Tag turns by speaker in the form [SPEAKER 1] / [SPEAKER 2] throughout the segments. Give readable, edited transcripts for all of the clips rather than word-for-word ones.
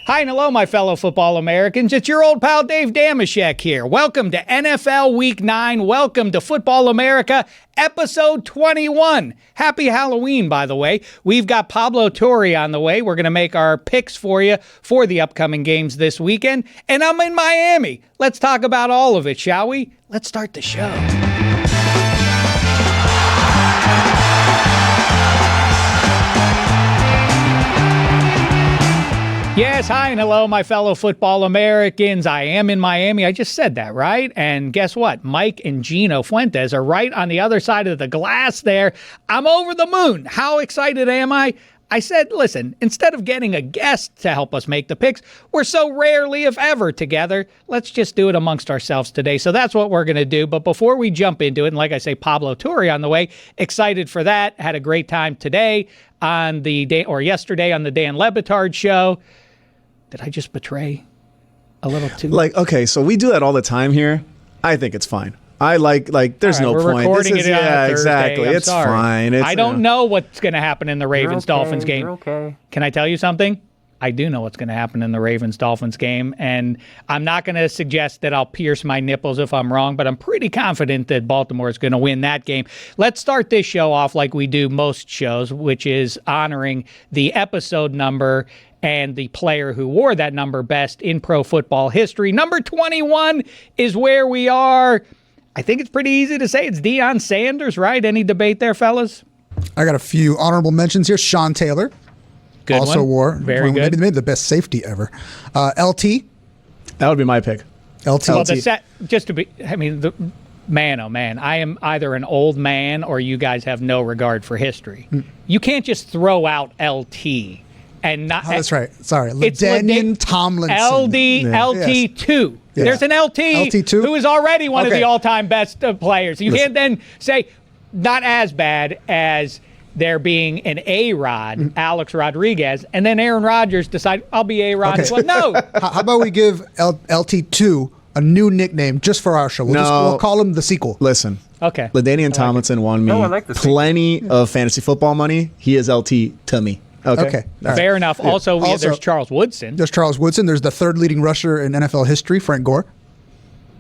[SPEAKER 1] Hi and hello, my fellow football Americans. It's your old pal Dave Dameshek here. Welcome to NFL Week 9. Welcome to Football America, episode 21. Happy Halloween, by the way. We've got Pablo Torre on the way. We're going to make our picks for you for the upcoming games this weekend. And I'm in Miami. Let's talk about all of it, shall we? Let's start the show. Yes, hi and hello, my fellow football Americans. I am in Miami. I just said that, right? And guess what? Mike and Gino Fuentes are right on the other side of the glass there. I'm over the moon. How excited am I? I said, listen, instead of getting a guest to help us make the picks, we're so rarely, if ever, together. Let's just do it amongst ourselves today. So that's what we're going to do. But before we jump into it, and like I say, Pablo Torre on the way, excited for that. Had a great time today on the day, or yesterday on the Dan Le Batard show. Did I just betray a little too?
[SPEAKER 2] Okay, so we do that all the time here. I think it's fine. I there's no
[SPEAKER 1] we're
[SPEAKER 2] point.
[SPEAKER 1] Recording it on a Thursday.
[SPEAKER 2] Exactly. It's
[SPEAKER 1] sorry.
[SPEAKER 2] Fine.
[SPEAKER 1] I don't know what's going to happen in the Ravens-Dolphins game.
[SPEAKER 3] You're okay.
[SPEAKER 1] Can I tell you something? I do know what's going to happen in the Ravens-Dolphins game, and I'm not going to suggest that I'll pierce my nipples if I'm wrong, but I'm pretty confident that Baltimore is going to win that game. Let's start this show off like we do most shows, which is honoring the episode number and the player who wore that number best in pro football history. Number 21 is where we are. I think it's pretty easy to say it's Deion Sanders, right? Any debate there, fellas?
[SPEAKER 4] I got a few honorable mentions here. Sean Taylor.
[SPEAKER 1] Good
[SPEAKER 4] also
[SPEAKER 1] one.
[SPEAKER 4] wore
[SPEAKER 1] Very good.
[SPEAKER 4] maybe the best safety ever. LT.
[SPEAKER 2] That would be my pick.
[SPEAKER 4] LT.
[SPEAKER 1] Well, man, oh man, I am either an old man or you guys have no regard for history. You can't just throw out LT and not.
[SPEAKER 4] Oh, that's right. Sorry.
[SPEAKER 1] It's
[SPEAKER 4] LaDainian Tomlinson.
[SPEAKER 1] LT2.
[SPEAKER 4] Yes.
[SPEAKER 1] There's an LT2 who is already one of the all-time best players. You can't then say not as bad as there being an A-Rod, Alex Rodriguez, and then Aaron Rodgers decide, I'll be A-Rod as well. No.
[SPEAKER 4] How about we give LT2 a new nickname just for our show? We'll call him the sequel.
[SPEAKER 2] Listen.
[SPEAKER 1] Okay.
[SPEAKER 2] LaDainian Tomlinson won me plenty of fantasy football money. He is LT to me. Okay.
[SPEAKER 1] Fair enough. Yeah. Also, there's Charles Woodson.
[SPEAKER 4] There's Charles Woodson. There's the third leading rusher in NFL history, Frank Gore.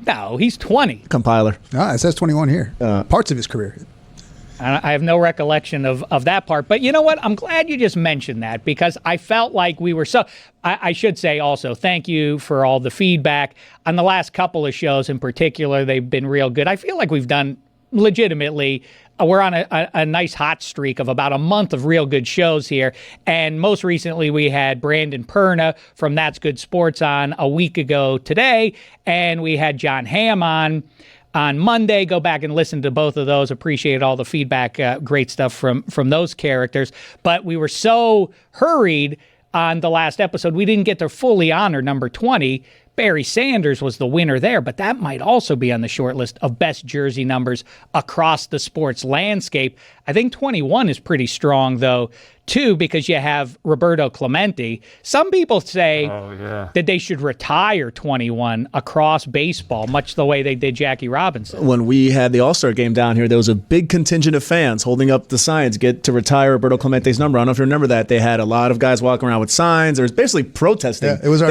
[SPEAKER 1] No, he's 20.
[SPEAKER 2] Compiler.
[SPEAKER 4] It says 21 here. Parts of his career.
[SPEAKER 1] I have no recollection of that part. But you know what? I'm glad you just mentioned that because I felt like we were I should say also, thank you for all the feedback. On the last couple of shows in particular, they've been real good. I feel like we've done legitimately, we're on a nice hot streak of about a month of real good shows here. And most recently, we had Brandon Perna from That's Good Sports on a week ago today. And we had John Hamm on Monday. Go back and listen to both of those. Appreciate all the feedback. Great stuff from those characters. But we were so hurried on the last episode, we didn't get to fully honor number 20. Barry Sanders was the winner there, but that might also be on the short list of best jersey numbers across the sports landscape. I think 21 is pretty strong, though, too, because you have Roberto Clemente. Some people say that they should retire 21 across baseball, much the way they did Jackie Robinson.
[SPEAKER 2] When we had the All-Star game down here, there was a big contingent of fans holding up the signs, get to retire Roberto Clemente's number. I don't know if you remember that. They had a lot of guys walking around with signs. There was basically protesting.
[SPEAKER 4] Yeah, it was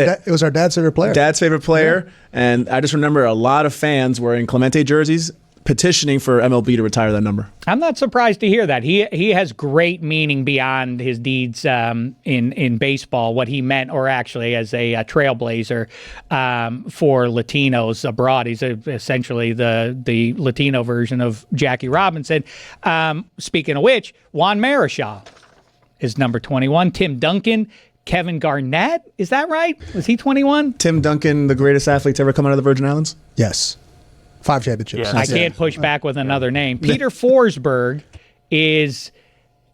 [SPEAKER 4] our dad's favorite player.
[SPEAKER 2] Dad's favorite player. Yeah. And I just remember a lot of fans wearing Clemente jerseys, petitioning for MLB to retire that number.
[SPEAKER 1] I'm not surprised to hear that. He has great meaning beyond his deeds in baseball, what he meant, or actually as a trailblazer for Latinos abroad. He's essentially the Latino version of Jackie Robinson. Speaking of which, Juan Marichal is number 21. Tim Duncan, Kevin Garnett, is that right? Was he 21?
[SPEAKER 2] Tim Duncan, the greatest athlete to ever come out of the Virgin Islands?
[SPEAKER 4] Yes. 5 championships.
[SPEAKER 1] I can't push back with another name. Peter Forsberg is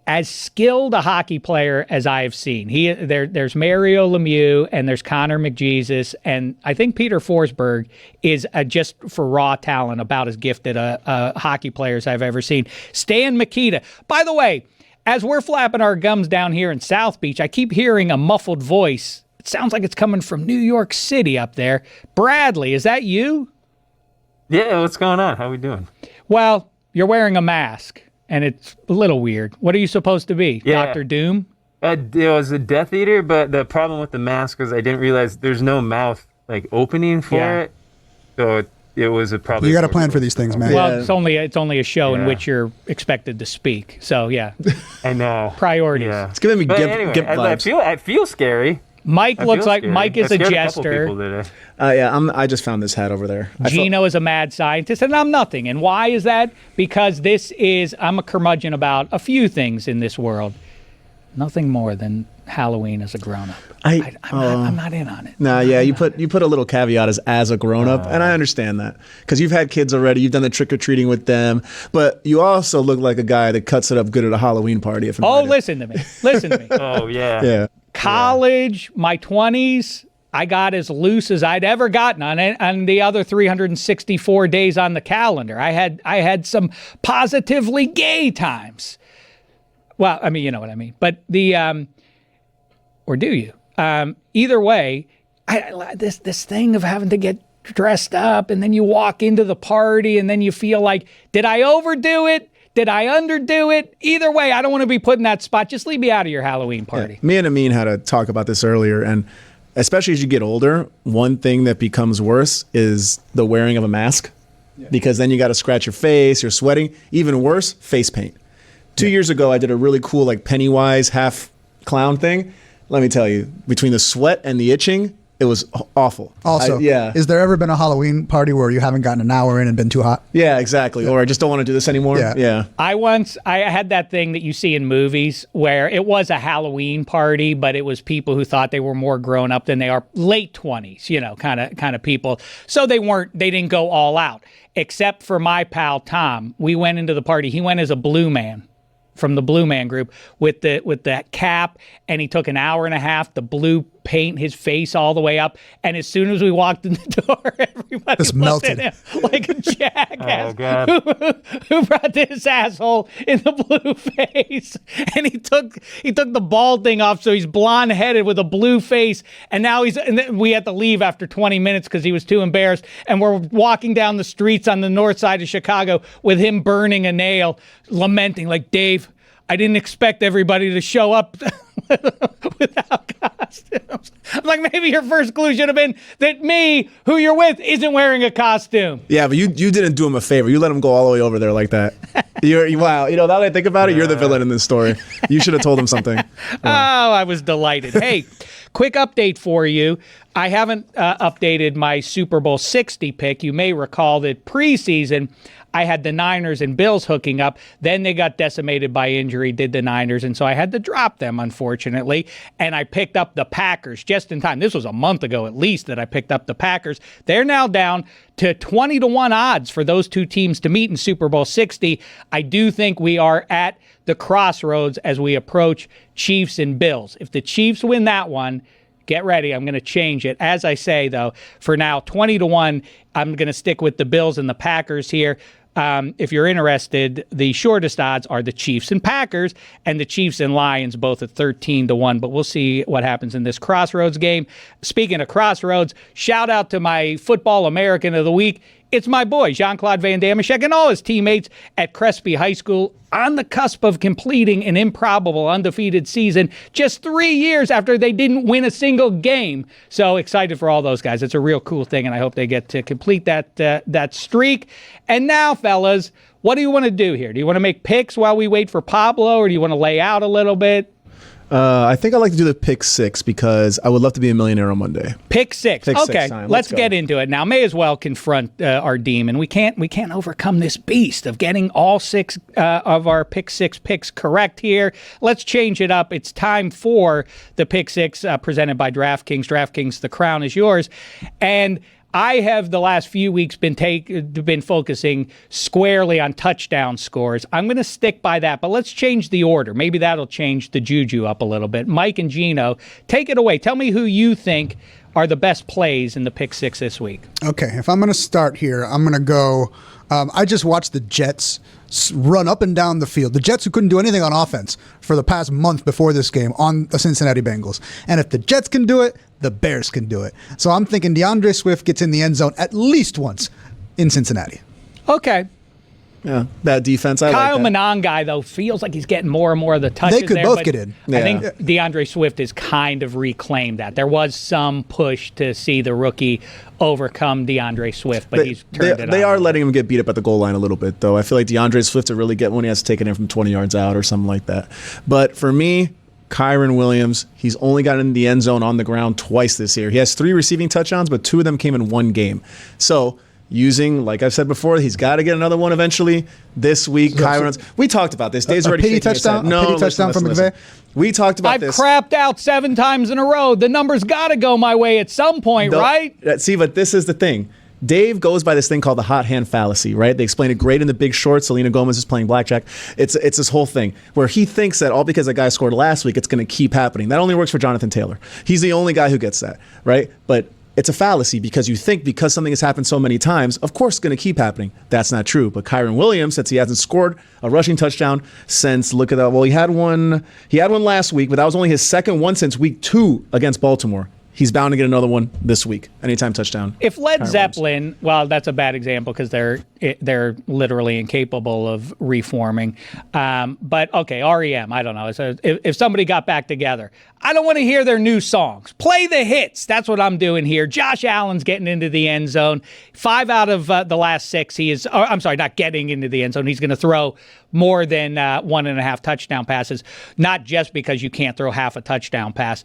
[SPEAKER 1] as skilled a hockey player as I have seen. There's Mario Lemieux and there's Connor McJesus, and I think Peter Forsberg is just for raw talent about as gifted a hockey player as I've ever seen. Stan Mikita. By the way, as we're flapping our gums down here in South Beach, I keep hearing a muffled voice. It sounds like it's coming from New York City up there. Bradley, is that you?
[SPEAKER 3] Yeah, what's going on? How we doing?
[SPEAKER 1] Well, you're wearing a mask, and it's a little weird. What are you supposed to be?
[SPEAKER 3] Yeah.
[SPEAKER 1] Dr. Doom?
[SPEAKER 3] It was a Death Eater, but the problem with the mask was I didn't realize there's no mouth like opening for it, so it was a problem.
[SPEAKER 4] You got to plan for these things, man.
[SPEAKER 1] Well, it's only a show in which you're expected to speak. So yeah,
[SPEAKER 3] I know
[SPEAKER 1] priorities.
[SPEAKER 3] Yeah.
[SPEAKER 2] It's giving me
[SPEAKER 3] But
[SPEAKER 2] gimp
[SPEAKER 3] anyway,
[SPEAKER 2] vibes.
[SPEAKER 3] I feel scary.
[SPEAKER 1] Mike looks like
[SPEAKER 3] scary.
[SPEAKER 1] Mike is
[SPEAKER 3] I
[SPEAKER 1] a
[SPEAKER 3] scared couple
[SPEAKER 1] jester.
[SPEAKER 3] people today.
[SPEAKER 2] I just found this hat over there.
[SPEAKER 1] Gino is a mad scientist, and I'm nothing. And why is that? Because I'm a curmudgeon about a few things in this world. Nothing more than Halloween as a grown-up. I'm not in on it.
[SPEAKER 2] Nah, yeah, you put a little caveat as a grown-up, and I understand that. Because you've had kids already, you've done the trick-or-treating with them, but you also look like a guy that cuts it up good at a Halloween party.
[SPEAKER 1] Listen to me.
[SPEAKER 3] Oh, yeah.
[SPEAKER 2] Yeah.
[SPEAKER 1] College, my 20s, I got as loose as I'd ever gotten on the other 364 days on the calendar. I had some positively gay times. Well, I mean, you know what I mean. But or do you? Either way, this thing of having to get dressed up and then you walk into the party and then you feel like, did I overdo it? Did I underdo it? Either way, I don't want to be put in that spot. Just leave me out of your Halloween party.
[SPEAKER 2] Yeah. Me and Amin had to talk about this earlier, and especially as you get older, one thing that becomes worse is the wearing of a mask, because then you got to scratch your face, you're sweating. Even worse, face paint. 2 years ago, I did a really cool like Pennywise half clown thing. Let me tell you, between the sweat and the itching, it was awful.
[SPEAKER 4] Also, is there ever been a Halloween party where you haven't gotten an hour in and been too hot?
[SPEAKER 2] Yeah, exactly. Or I just don't want to do this anymore. Yeah.
[SPEAKER 1] I had that thing that you see in movies where it was a Halloween party, but it was people who thought they were more grown up than they are, late 20s, kind of people. So they didn't go all out. Except for my pal Tom. We went into the party. He went as a blue man from the Blue Man Group with that cap, and he took an hour and a half to blue paint his face all the way up, and as soon as we walked in the door, everybody
[SPEAKER 4] just
[SPEAKER 1] looked
[SPEAKER 4] melted
[SPEAKER 1] at him like a jackass.
[SPEAKER 3] Oh, God.
[SPEAKER 1] who brought this asshole in the blue face, and he took the bald thing off, so he's blonde headed with a blue face, and now we had to leave after 20 minutes because he was too embarrassed, and we're walking down the streets on the north side of Chicago with him burning a nail, lamenting like, Dave, I didn't expect everybody to show up without costumes. I'm like, maybe your first clue should have been that me, who you're with, isn't wearing a costume.
[SPEAKER 2] Yeah, but you didn't do him a favor. You let him go all the way over there like that. Wow. Now that I think about it, you're the villain in this story. You should have told him something.
[SPEAKER 1] Oh, I was delighted. Hey, quick update for you. I haven't updated my Super Bowl 60 pick. You may recall that preseason, I had the Niners and Bills hooking up. Then they got decimated by injury, did the Niners, and so I had to drop them, unfortunately. And I picked up the Packers just in time. This was a month ago at least that I picked up the Packers. They're now down to 20-1 odds for those two teams to meet in Super Bowl 60. I do think we are at the crossroads as we approach Chiefs and Bills. If the Chiefs win that one, get ready. I'm going to change it. As I say, though, for now, 20-1, I'm going to stick with the Bills and the Packers here. If you're interested, the shortest odds are the Chiefs and Packers, and the Chiefs and Lions both at 13-1. But we'll see what happens in this Crossroads game. Speaking of Crossroads, shout out to my Football American of the Week. It's my boy, Jean-Claude Van Dameshek, and all his teammates at Crespi High School on the cusp of completing an improbable undefeated season just 3 years after they didn't win a single game. So excited for all those guys. It's a real cool thing, and I hope they get to complete that streak. And now, fellas, what do you want to do here? Do you want to make picks while we wait for Pablo, or do you want to lay out a little bit?
[SPEAKER 2] I think I'd like to do the pick six because I would love to be a millionaire on Monday.
[SPEAKER 1] Pick six.
[SPEAKER 2] Pick
[SPEAKER 1] okay,
[SPEAKER 2] six time.
[SPEAKER 1] Let's get into it now. May as well confront our demon. We can't overcome this beast of getting all six of our pick six picks correct here. Let's change it up. It's time for the pick six presented by DraftKings. DraftKings, the crown is yours. And I have the last few weeks been focusing squarely on touchdown scores. I'm going to stick by that, but let's change the order. Maybe that'll change the juju up a little bit. Mike and Gino, take it away. Tell me who you think are the best plays in the pick six this week.
[SPEAKER 4] Okay, if I'm going to start here, I'm going to go. I just watched the Jets run up and down the field. The Jets who couldn't do anything on offense for the past month before this game on the Cincinnati Bengals. And if the Jets can do it, the Bears can do it. So I'm thinking DeAndre Swift gets in the end zone at least once in Cincinnati.
[SPEAKER 1] Okay.
[SPEAKER 2] Yeah, that defense. I
[SPEAKER 1] Kyle
[SPEAKER 2] like that.
[SPEAKER 1] Monangai, though, feels like he's getting more and more of the touches.
[SPEAKER 4] They could
[SPEAKER 1] there,
[SPEAKER 4] both
[SPEAKER 1] but
[SPEAKER 4] get in.
[SPEAKER 1] I think DeAndre Swift has kind of reclaimed that. There was some push to see the rookie overcome DeAndre Swift, but he's turned it on.
[SPEAKER 2] They are letting him get beat up at the goal line a little bit, though. I feel like DeAndre Swift to really get one, he has to take it in from 20 yards out or something like that. But for me, Kyren Williams, he's only gotten in the end zone on the ground twice this year. He has 3 receiving touchdowns, but 2 of them came in one game. So using, like I've said before, he's got to get another one eventually. This week, Kyren, we talked about this. Dave's already
[SPEAKER 4] pity
[SPEAKER 2] shaking his head.
[SPEAKER 4] touchdown? A pity touchdown from McVay?
[SPEAKER 2] We talked about
[SPEAKER 1] I've
[SPEAKER 2] this.
[SPEAKER 1] crapped out 7 times in a row. The number's got to go my way at some point, right?
[SPEAKER 2] See, but this is the thing. Dave goes by this thing called the hot hand fallacy, right? They explain it great in The Big Short. Selena Gomez is playing blackjack. It's this whole thing where he thinks that all because a guy scored last week, it's going to keep happening. That only works for Jonathan Taylor. He's the only guy who gets that, right? But it's a fallacy because you think because something has happened so many times, of course it's going to keep happening. That's not true. But Kyren Williams, since he hasn't scored a rushing touchdown since, look at that. Well, he had one last week, but that was only his second one since week 2 against Baltimore. He's bound to get another one this week. Anytime touchdown.
[SPEAKER 1] If Led
[SPEAKER 2] Kyren
[SPEAKER 1] Zeppelin,
[SPEAKER 2] Williams.
[SPEAKER 1] well, that's a bad example because they're literally incapable of reforming. But okay, REM, I don't know. So if somebody got back together, I don't want to hear their new songs. Play the hits. That's what I'm doing here. Josh Allen's getting into the end zone. 5 out of the last 6, he is. I'm sorry, not getting into the end zone. He's going to throw more than 1.5 touchdown passes, not just because you can't throw half a touchdown pass.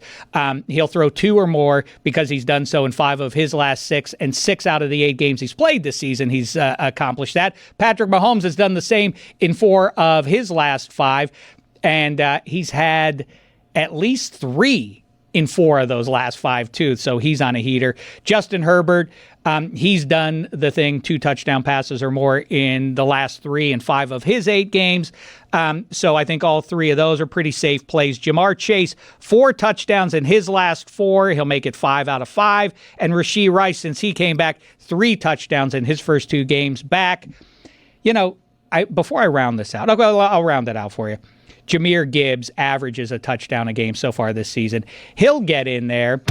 [SPEAKER 1] He'll throw 2 or more because he's done so in 5 of his last 6, and 6 out of the 8 games he's played this season, he's accomplished that. Patrick Mahomes has done the same in 4 of his last 5, and he's had at least 3 in 4 of those last 5 too, so he's on a heater. Justin Herbert, he's done the thing, 2 touchdown passes or more in the last 3 and 5 of his 8 games. So I think all 3 of those are pretty safe plays. Jamar Chase, 4 touchdowns in his last 4. He'll make it 5 out of 5. And Rashee Rice, since he came back, 3 touchdowns in his first 2 games back. You know, before I round this out, I'll round it out for you. Jahmyr Gibbs averages a touchdown a game so far this season. He'll get in there.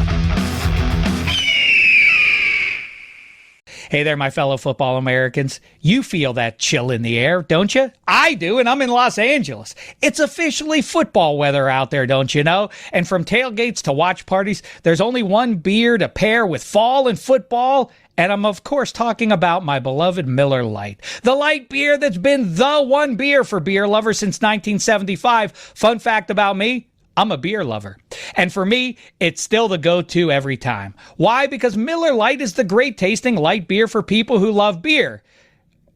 [SPEAKER 1] Hey there, my fellow football Americans. You feel that chill in the air, don't you? I do, and I'm in Los Angeles. It's officially football weather out there, don't you know? And from tailgates to watch parties, there's only one beer to pair with fall and football. And I'm, of course, talking about my beloved Miller Lite. The light beer that's been the one beer for beer lovers since 1975. Fun fact about me, I'm a beer lover. And for me, it's still the go-to every time. Why? Because Miller Lite is the great tasting light beer for people who love beer.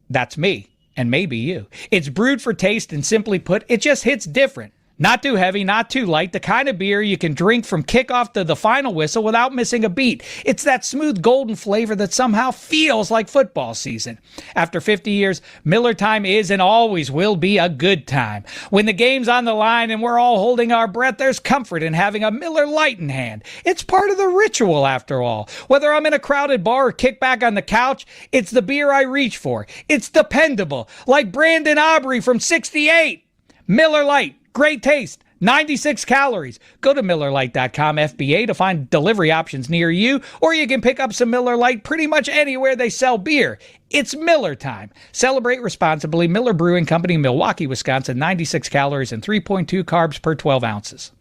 [SPEAKER 1] That's me, and maybe you. It's brewed for taste, and simply put, it just hits different. Not too heavy, not too light, the kind of beer you can drink from kickoff to the final whistle without missing a beat. It's that smooth golden flavor that somehow feels like football season. After 50 years, Miller time is and always will be a good time. When the game's on the line and we're all holding our breath, there's comfort in having a Miller Lite in hand. It's part of the ritual, after all. Whether I'm in a crowded bar or kick back on the couch, it's the beer I reach for. It's dependable, like Brandon Aubrey from 68. Miller Lite. Great taste, 96 calories. Go to MillerLite.com FBA to find delivery options near you, or you can pick up some Miller Lite pretty much anywhere they sell beer. It's Miller time. Celebrate responsibly. Miller Brewing Company, Milwaukee, Wisconsin, 96 calories and 3.2 carbs per 12 ounces.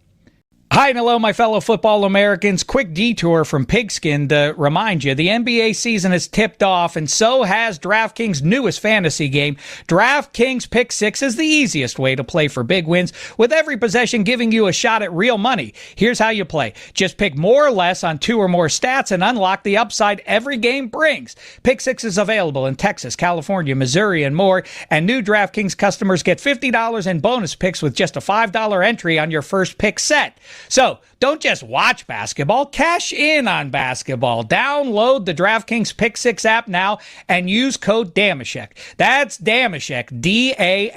[SPEAKER 1] Hi and hello, my fellow football Americans. Quick detour from Pigskin to remind you, the NBA season has tipped off, and so has DraftKings' newest fantasy game. DraftKings Pick 6 is the easiest way to play for big wins, with every possession giving you a shot at real money. Here's how you play. Just pick more or less on 2 or more stats and unlock the upside every game brings. Pick 6 is available in Texas, California, Missouri, and more, and new DraftKings customers get $50 in bonus picks with just a $5 entry on your first pick set. So, don't just watch basketball, cash in on basketball. Download the DraftKings Pick 6 app now and use code Dameshek. That's Dameshek, D-A-M-E-S-H-E-K.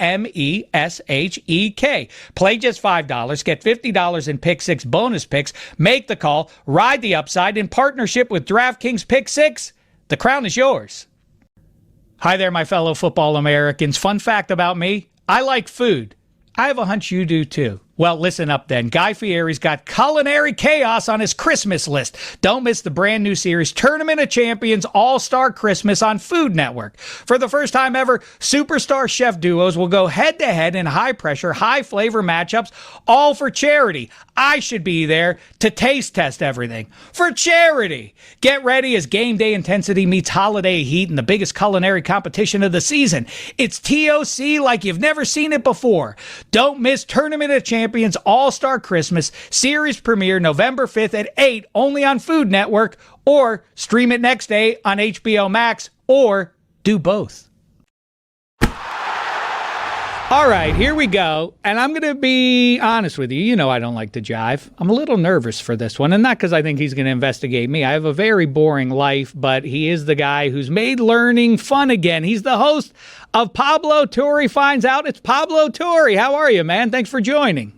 [SPEAKER 1] Play just $5, get $50 in Pick 6 bonus picks, make the call, ride the upside in partnership with DraftKings Pick 6. The crown is yours. Hi there, my fellow football Americans. Fun fact about me, I like food. I have a hunch you do too. Well, listen up then. Guy Fieri's got culinary chaos on his Christmas list. Don't miss the brand new series, Tournament of Champions All-Star Christmas on Food Network. For the first time ever, superstar chef duos will go head-to-head in high-pressure, high-flavor matchups, all for charity. I should be there to taste test everything. For charity! Get ready as game day intensity meets holiday heat in the biggest culinary competition of the season. It's TOC like you've never seen it before. Don't miss Tournament of Champions All-Star Christmas series premiere November 5th at 8 only on Food Network, or stream it next day on HBO Max, or do both. All right, here we go. And I'm going to be honest with you. You know I don't like to jive. I'm a little nervous for this one, and not because I think he's going to investigate me. I have a very boring life, but he is the guy who's made learning fun again. He's the host of Pablo Torre Finds Out. It's Pablo Torre. How are you, man? Thanks for joining.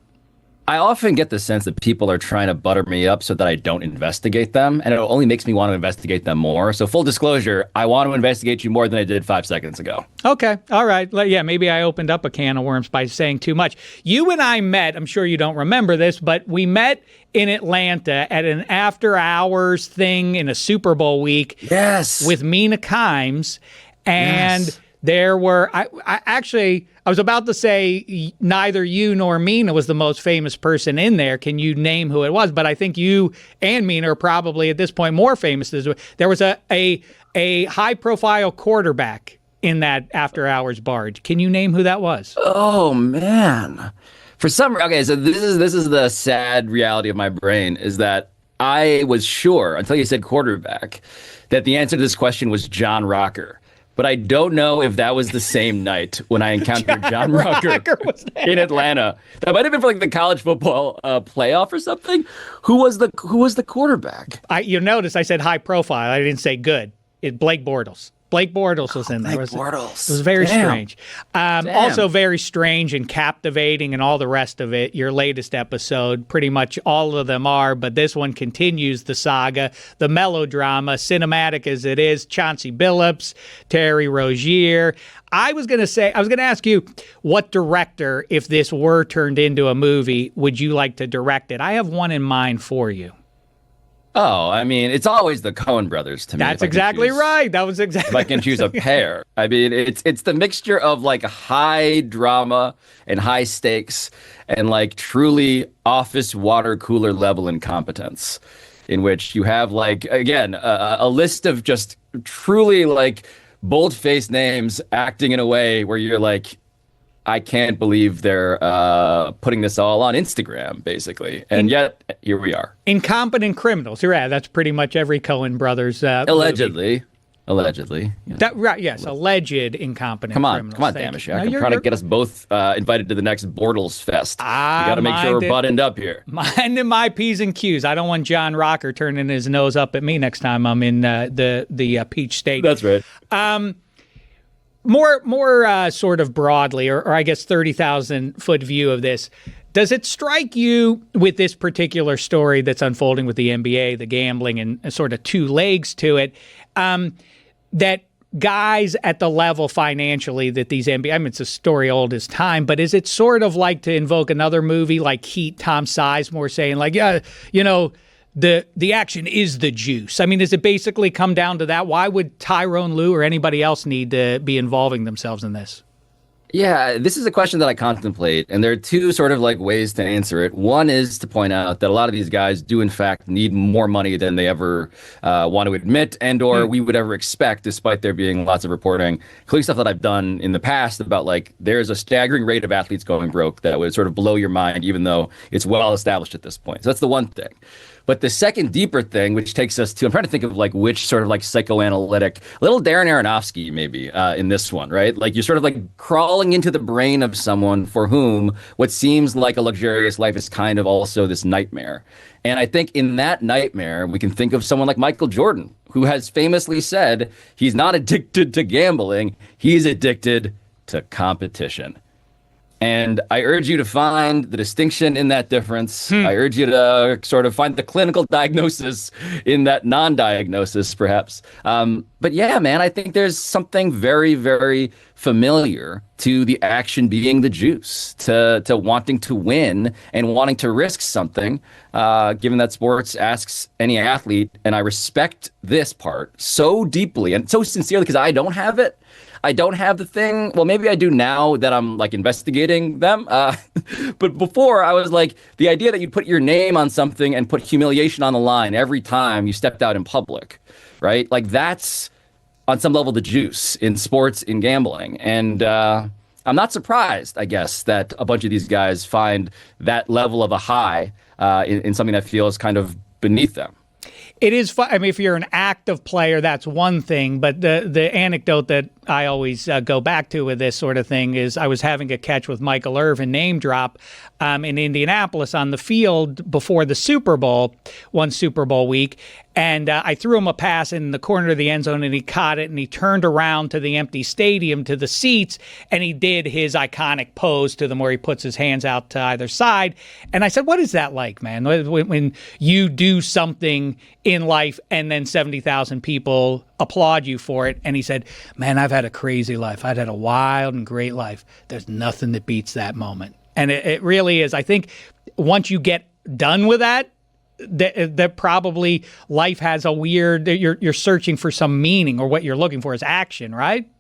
[SPEAKER 5] I often get the sense that people are trying to butter me up so that I don't investigate them, and it only makes me want to investigate them more. So full disclosure, I want to investigate you more than I did 5 seconds ago.
[SPEAKER 1] Okay. All right. Yeah, maybe I opened up a can of worms by saying too much. You and I met, I'm sure you don't remember this, but we met in Atlanta at an after-hours thing in a Super Bowl week.
[SPEAKER 5] Yes.
[SPEAKER 1] With Mina Kimes, and there were, I was about to say neither you nor Mina was the most famous person in there. Can you name who it was? But I think you and Mina are probably at this point more famous. There was a high-profile quarterback in that after-hours bar. Can you name who that was?
[SPEAKER 5] Oh, man. For some, okay, so this is the sad reality of my brain, is that I was sure, until you said quarterback, that the answer to this question was John Rocker. But I don't know if that was the same night when I encountered John Rocker in Atlanta. That might have been for like the college football playoff or something. Who was the quarterback?
[SPEAKER 1] You notice I said high profile. I didn't say good. Blake Bortles. Blake Bortles was in there.
[SPEAKER 5] Blake Bortles.
[SPEAKER 1] It was very strange. Also very strange and captivating and all the rest of it. Your latest episode, pretty much all of them are, but this one continues the saga, the melodrama, cinematic as it is. Chauncey Billups, Terry Rozier. I was going to ask you, what director, if this were turned into a movie, would you like to direct it? I have one in mind for you.
[SPEAKER 5] Oh, I mean, it's always the Coen brothers to me.
[SPEAKER 1] That's exactly right. That was exactly.
[SPEAKER 5] If I can choose a pair, I mean, it's the mixture of like high drama and high stakes and like truly office water cooler level incompetence, in which you have like, again, a list of just truly like bold-faced names acting in a way where you're like, I can't believe they're putting this all on Instagram, basically. And yet, here we are. Incompetent criminals.
[SPEAKER 1] Yeah, that's pretty much every Coen brothers
[SPEAKER 5] Allegedly.
[SPEAKER 1] movie.
[SPEAKER 5] Allegedly.
[SPEAKER 1] Yeah. Right, yes, alleged incompetent criminals.
[SPEAKER 5] Come on, Dameshek. I'm trying to get us both invited to the next Bortles Fest. We got to make sure we're buttoned up here.
[SPEAKER 1] Minding my P's and Q's. I don't want John Rocker turning his nose up at me next time I'm in the Peach State.
[SPEAKER 5] That's right.
[SPEAKER 1] More sort of broadly, or I guess 30,000-foot view of this, does it strike you with this particular story that's unfolding with the NBA, the gambling, and sort of two legs to it, that guys at the level financially that these NBA, I mean, it's a story old as time, but is it sort of like, to invoke another movie like Heat, Tom Sizemore saying like, yeah, you know, the action is the juice. I mean, does it basically come down to that? Why would Tyrone Lue or anybody else need to be involving themselves in this?
[SPEAKER 5] Yeah, this is a question that I contemplate, and there are two sort of like ways to answer it. One is to point out that a lot of these guys do in fact need more money than they ever want to admit and or we would ever expect, despite there being lots of reporting, including stuff that I've done in the past about like there's a staggering rate of athletes going broke that would sort of blow your mind, even though it's well established at this point. So that's the one thing. But the second deeper thing, which takes us to, I'm trying to think of like which sort of like psychoanalytic, little Darren Aronofsky maybe in this one, right? Like you're sort of like crawling into the brain of someone for whom what seems like a luxurious life is kind of also this nightmare. And I think in that nightmare, we can think of someone like Michael Jordan, who has famously said he's not addicted to gambling, he's addicted to competition. And I urge you to find the distinction in that difference. I urge you to sort of find the clinical diagnosis in that non-diagnosis, perhaps. But yeah, man, I think there's something very, very familiar to the action being the juice, to wanting to win and wanting to risk something, given that sports asks any athlete. And I respect this part so deeply and so sincerely because I don't have it. I don't have the thing. Well, maybe I do now that I'm like investigating them. But before I was like, the idea that you put your name on something and put humiliation on the line every time you stepped out in public, right? Like that's on some level the juice in sports, in gambling. And I'm not surprised, I guess, that a bunch of these guys find that level of a high in something that feels kind of beneath them.
[SPEAKER 1] It is fun. I mean, if you're an active player, that's one thing. But the anecdote that I always go back to with this sort of thing is I was having a catch with Michael Irvin, name drop, in Indianapolis on the field before the Super Bowl, one Super Bowl week. And I threw him a pass in the corner of the end zone, and he caught it, and he turned around to the empty stadium, to the seats, and he did his iconic pose to them where he puts his hands out to either side. And I said, what is that like, man, when you do something in life and then 70,000 people applaud you for it? And he said, man, I've had a crazy life. I've had a wild and great life. There's nothing that beats that moment. And it really is. I think once you get done with that probably life has a weird, you're searching for some meaning, or what you're looking for is action, right?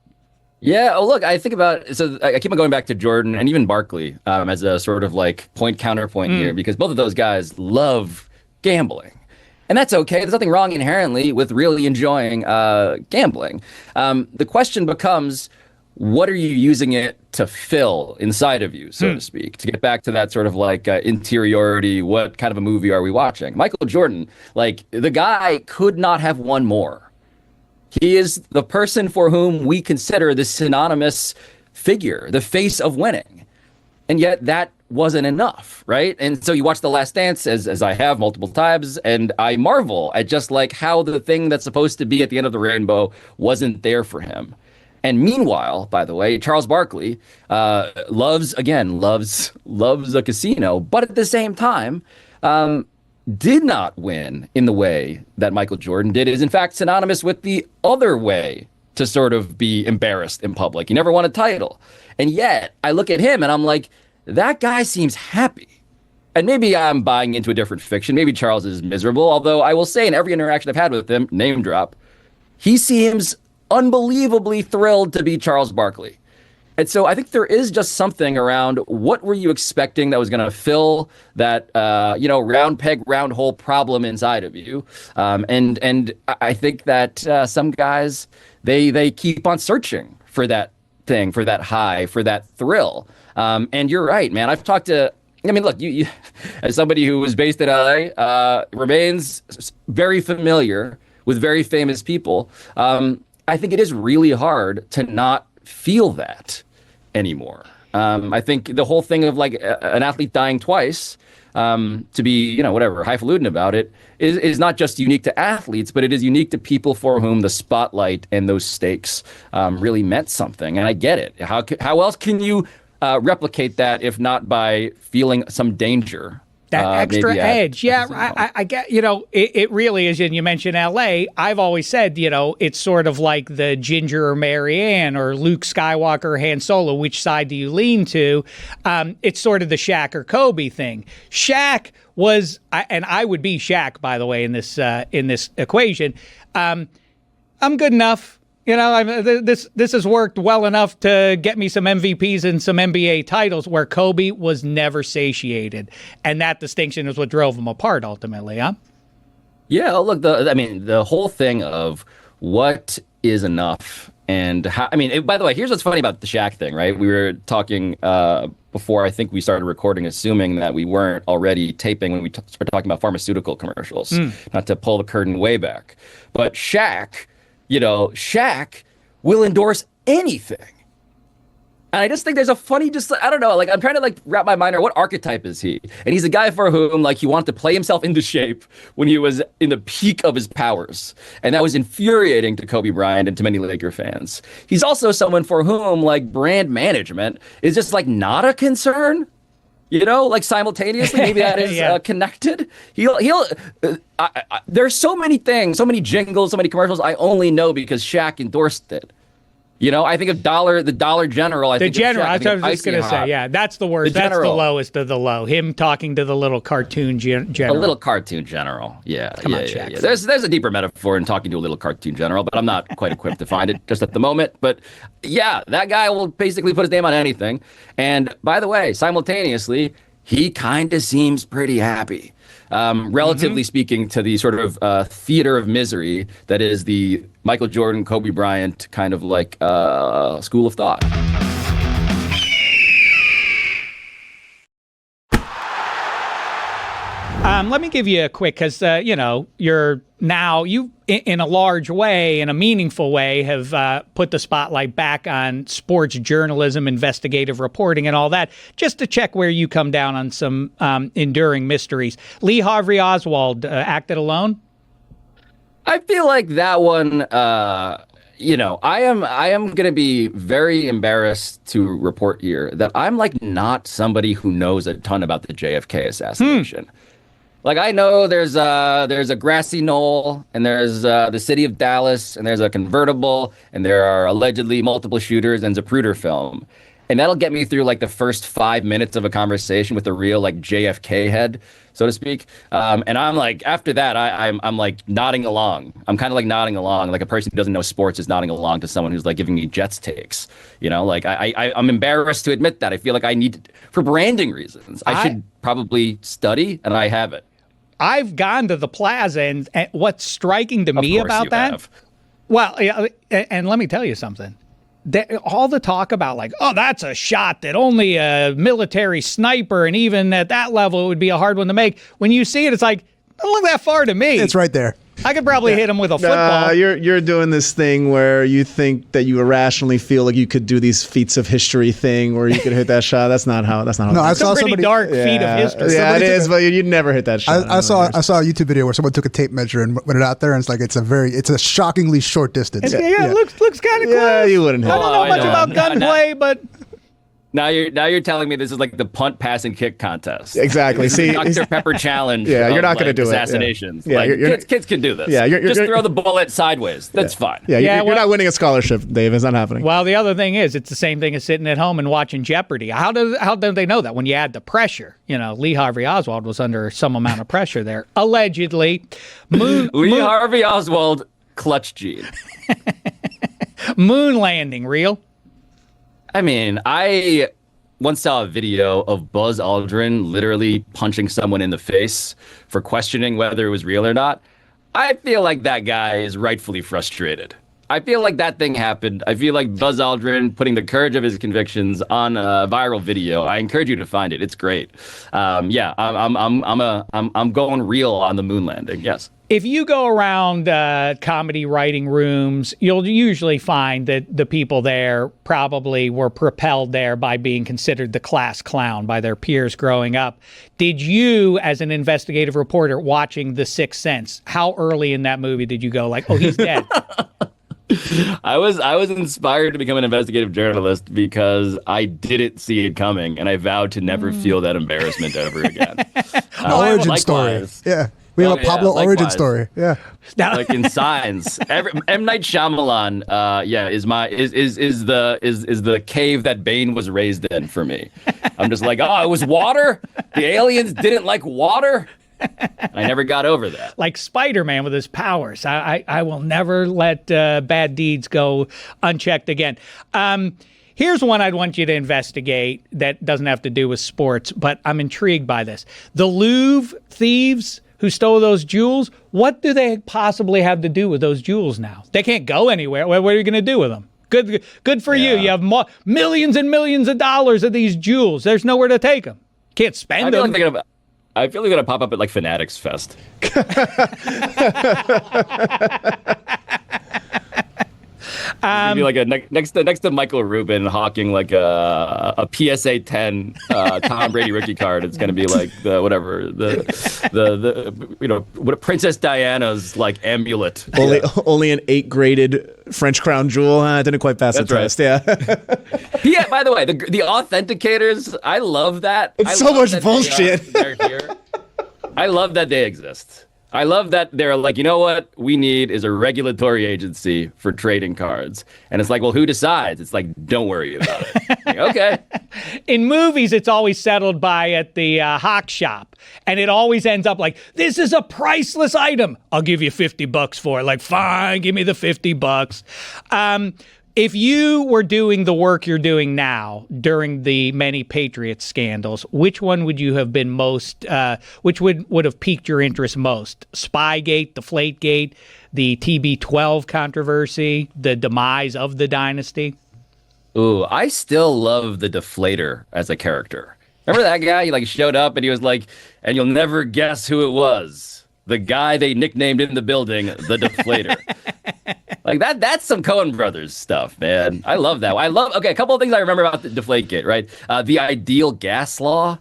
[SPEAKER 5] Yeah. Oh, look, I think about, so I keep on going back to Jordan and even Barkley as a sort of like point counterpoint here, because both of those guys love gambling. And that's okay. There's nothing wrong inherently with really enjoying gambling. The question becomes, what are you using it to fill inside of you, so to speak? To get back to that sort of like interiority, what kind of a movie are we watching? Michael Jordan, like the guy could not have won more. He is the person for whom we consider the synonymous figure, the face of winning. And yet that wasn't enough, right? And so you watch The Last Dance, as I have multiple times, and I marvel at just like how the thing that's supposed to be at the end of the rainbow wasn't there for him. And meanwhile, by the way, Charles Barkley loves a casino, but at the same time, did not win in the way that Michael Jordan did. It is in fact synonymous with the other way to sort of be embarrassed in public. He never won a title. And yet I look at him and I'm like, that guy seems happy. And maybe I'm buying into a different fiction. Maybe Charles is miserable, although I will say in every interaction I've had with him, name drop, he seems unbelievably thrilled to be Charles Barkley. And so I think there is just something around what were you expecting that was going to fill that, round peg, round hole problem inside of you. And I think that some guys, they keep on searching for that thing, for that high, for that thrill. And you're right, man. I've talked to, I mean, look, you as somebody who was based in LA, remains very familiar with very famous people. I think it is really hard to not feel that anymore. I think the whole thing of like an athlete dying twice, to be, highfalutin about it, is not just unique to athletes, but it is unique to people for whom the spotlight and those stakes really meant something. And I get it. How else can you replicate that if not by feeling some danger?
[SPEAKER 1] That extra edge. Yeah, I get, it really is. And you mentioned LA. I've always said, it's sort of like the Ginger or Marianne or Luke Skywalker or Han Solo. Which side do you lean to? It's sort of the Shaq or Kobe thing. Shaq was, and I would be Shaq, by the way, in this equation. I'm good enough. This has worked well enough to get me some MVPs and some NBA titles, where Kobe was never satiated. And that distinction is what drove them apart ultimately, huh?
[SPEAKER 5] Yeah, look, the whole thing of what is enough and how, by the way, here's what's funny about the Shaq thing, right? We were talking before I think we started recording, assuming that we weren't already taping when we started talking about pharmaceutical commercials, not to pull the curtain way back. But Shaq will endorse anything. And I just think there's a funny, I don't know, like I'm trying to like wrap my mind around what archetype is he? And he's a guy for whom like he wanted to play himself into shape when he was in the peak of his powers. And that was infuriating to Kobe Bryant and to many Laker fans. He's also someone for whom like brand management is just like not a concern. You know, like simultaneously, maybe that is connected. There's so many things, so many jingles, so many commercials I only know because Shaq endorsed it. You know, I think of the Dollar General. I think of Shaq,
[SPEAKER 1] I was just going to say, yeah, that's the worst. That's the lowest of the low. Him talking to the little cartoon general.
[SPEAKER 5] A little cartoon general. Yeah.
[SPEAKER 1] Come on, Shaq.
[SPEAKER 5] Yeah. There's a deeper metaphor in talking to a little cartoon general, but I'm not quite equipped to find it just at the moment. But yeah, that guy will basically put his name on anything. And by the way, simultaneously, he kind of seems pretty happy. Relatively speaking to the sort of theater of misery that is the Michael Jordan, Kobe Bryant kind of like school of thought.
[SPEAKER 1] Let me give you a quick, because, you're now, you, in a large way, in a meaningful way, have put the spotlight back on sports journalism, investigative reporting, and all that, just to check where you come down on some enduring mysteries. Lee Harvey Oswald acted alone?
[SPEAKER 5] I feel like that one, I am going to be very embarrassed to report here that I'm like not somebody who knows a ton about the JFK assassination. Like I know there's a grassy knoll, and there's the city of Dallas, and there's a convertible, and there are allegedly multiple shooters, and Zapruder film, and that'll get me through like the first 5 minutes of a conversation with a real like JFK head, so to speak. And I'm like, after that, I'm like nodding along. I'm kind of like nodding along, like a person who doesn't know sports is nodding along to someone who's like giving me Jets takes. You know, like I'm embarrassed to admit that. I feel like I need, for branding reasons, I should probably study, and I haven't.
[SPEAKER 1] I've gone to the plaza, and what's striking to me about that,
[SPEAKER 5] have.
[SPEAKER 1] Well, yeah, and let me tell you something. All the talk about like, oh, that's a shot that only a military sniper, and even at that level, it would be a hard one to make. When you see it, it's like, don't look that far to me.
[SPEAKER 4] It's right there.
[SPEAKER 1] I could probably hit him with a football.
[SPEAKER 2] You're doing this thing where you think that you irrationally feel like you could do these feats of history thing, where you could hit that shot. That's not how.
[SPEAKER 4] No, I
[SPEAKER 1] it's
[SPEAKER 4] saw
[SPEAKER 1] a pretty dark feat of history.
[SPEAKER 2] Yeah, it is, but you'd never hit that shot.
[SPEAKER 4] I saw a YouTube video where someone took a tape measure and went it out there, and it's like it's a shockingly short distance.
[SPEAKER 1] It looks kind of close.
[SPEAKER 2] Yeah, you wouldn't hit.
[SPEAKER 1] I don't know much about gunplay, but.
[SPEAKER 5] Now you're telling me this is like the punt, pass, and kick contest.
[SPEAKER 2] Exactly. See,
[SPEAKER 5] Dr. Pepper challenge.
[SPEAKER 2] Yeah, you're not going to do
[SPEAKER 5] assassinations.
[SPEAKER 2] it. Yeah,
[SPEAKER 5] kids can do this.
[SPEAKER 2] Yeah,
[SPEAKER 5] just throw the bullet sideways. That's fine.
[SPEAKER 2] Yeah, you're not winning a scholarship, Dave. It's not happening.
[SPEAKER 1] Well, the other thing is, it's the same thing as sitting at home and watching Jeopardy. How do they know that? When you add the pressure, Lee Harvey Oswald was under some amount of pressure there, allegedly.
[SPEAKER 5] Lee Harvey Oswald, clutch gene.
[SPEAKER 1] Moon landing, real?
[SPEAKER 5] I mean, I once saw a video of Buzz Aldrin literally punching someone in the face for questioning whether it was real or not. I feel like that guy is rightfully frustrated. I feel like that thing happened. I feel like Buzz Aldrin putting the courage of his convictions on a viral video. I encourage you to find it. It's great. I'm going real on the moon landing. Yes.
[SPEAKER 1] If you go around comedy writing rooms, you'll usually find that the people there probably were propelled there by being considered the class clown by their peers growing up. Did you, as an investigative reporter watching The Sixth Sense, how early in that movie did you go like, oh, he's dead?
[SPEAKER 5] I was inspired to become an investigative journalist because I didn't see it coming, and I vowed to never feel that embarrassment ever again.
[SPEAKER 4] Origin story. Yeah. We have a Pablo origin story. Yeah.
[SPEAKER 5] Like in Signs. M. Night Shyamalan, is the cave that Bane was raised in for me. I'm just like, oh, it was water? The aliens didn't like water? I never got over that.
[SPEAKER 1] Like Spider-Man with his powers. I will never let bad deeds go unchecked again. Here's one I'd want you to investigate that doesn't have to do with sports, but I'm intrigued by this. The Louvre thieves who stole those jewels, what do they possibly have to do with those jewels now? They can't go anywhere. What are you going to do with them? Good for you. You have millions and millions of dollars of these jewels. There's nowhere to take them. Can't spend them.
[SPEAKER 5] I feel like they're going to pop up at like Fanatics Fest. Be like next to Michael Rubin hawking like a PSA 10 Tom Brady rookie card. It's gonna be like what Princess Diana's like amulet.
[SPEAKER 2] Only an 8 graded French crown jewel. Didn't quite pass the test. Yeah.
[SPEAKER 5] Yeah. By the way, the authenticators, I love that.
[SPEAKER 2] It's so much bullshit.
[SPEAKER 5] They're here. I love that they exist. I love that they're like, you know what we need is a regulatory agency for trading cards. And it's like, well, who decides? It's like, don't worry about it. Like, okay.
[SPEAKER 1] In movies, it's always settled by at the hock shop. And it always ends up like, this is a priceless item. I'll give you $50 for it. Like, fine, give me the $50. If you were doing the work you're doing now during the many Patriots scandals, which one would you have been most, which would have piqued your interest most? Spygate, Deflategate, the TB12 controversy, the demise of the dynasty?
[SPEAKER 5] Ooh, I still love the Deflator as a character. Remember that guy? He like showed up and he was like, and you'll never guess who it was. The guy they nicknamed in the building, the Deflator. Like that's some Coen Brothers stuff, man. I love that. Okay, a couple of things I remember about the Deflategate, right? The ideal gas law.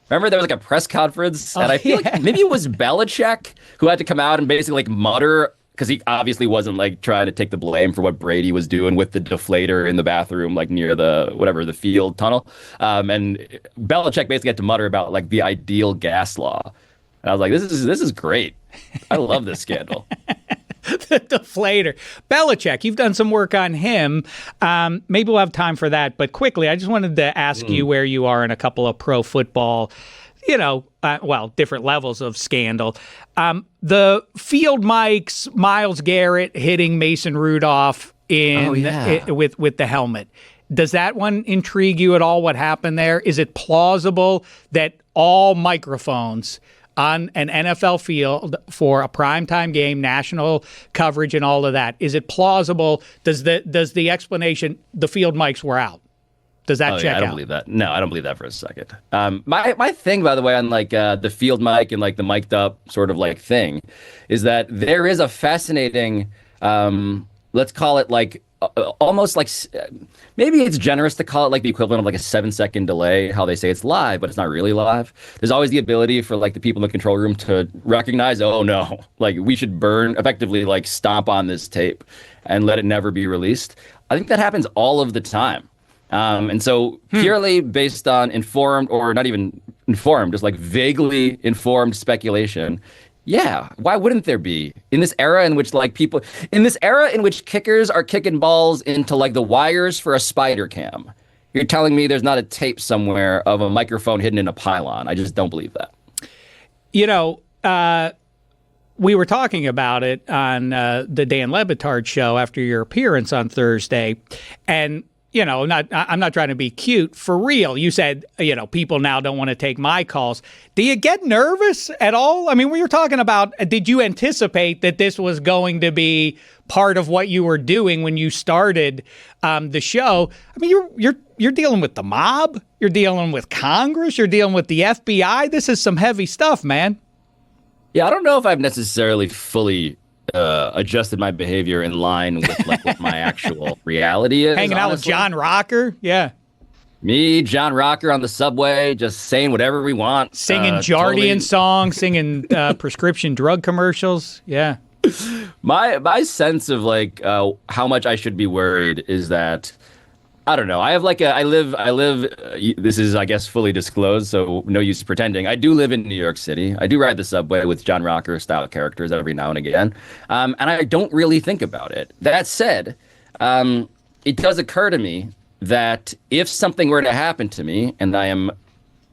[SPEAKER 5] Remember there was like a press conference, and I feel like maybe it was Belichick who had to come out and basically like mutter, because he obviously wasn't like trying to take the blame for what Brady was doing with the deflator in the bathroom, like near the field tunnel. And Belichick basically had to mutter about like the ideal gas law. And I was like, this is great. I love this scandal.
[SPEAKER 1] The deflator. Belichick, you've done some work on him. Maybe we'll have time for that. But quickly, I just wanted to ask you where you are in a couple of pro football, different levels of scandal. The field mics, Myles Garrett hitting Mason Rudolph with the helmet. Does that one intrigue you at all, what happened there? Is it plausible that all microphones on an NFL field for a primetime game, national coverage and all of that, is it plausible? Does the explanation, the field mics were out? Does that check out?
[SPEAKER 5] I don't believe that. No, I don't believe that for a second. My thing, by the way, on like the field mic and like the mic'd up sort of like thing, is that there is a fascinating, let's call it like almost like, maybe it's generous to call it like the equivalent of like a 7-second delay, how they say it's live, but it's not really live. There's always the ability for like the people in the control room to recognize, oh no, like we should effectively like stomp on this tape and let it never be released. I think that happens all of the time. And so purely based on informed, or not even informed, just like vaguely informed speculation, yeah, why wouldn't there be in this era in which kickers are kicking balls into like the wires for a spider cam? You're telling me there's not a tape somewhere of a microphone hidden in a pylon? I just don't believe that.
[SPEAKER 1] We were talking about it on the Dan Le Batard show after your appearance on Thursday, and I'm not trying to be cute. For real, you said, people now don't want to take my calls. Do you get nervous at all? I mean, when you're talking about, did you anticipate that this was going to be part of what you were doing when you started the show? I mean, you're dealing with the mob. You're dealing with Congress. You're dealing with the FBI. This is some heavy stuff, man.
[SPEAKER 5] Yeah, I don't know if I've necessarily fully adjusted my behavior in line with like what my actual reality is.
[SPEAKER 1] Hanging out with John Rocker, yeah.
[SPEAKER 5] Me, John Rocker on the subway, just saying whatever we want.
[SPEAKER 1] Singing Jardian songs, singing prescription drug commercials, yeah.
[SPEAKER 5] My sense of like how much I should be worried is that, I don't know. I have like I live. This is, I guess, fully disclosed, so no use pretending. I do live in New York City. I do ride the subway with John Rocker style characters every now and again, and I don't really think about it. That said, it does occur to me that if something were to happen to me, and I am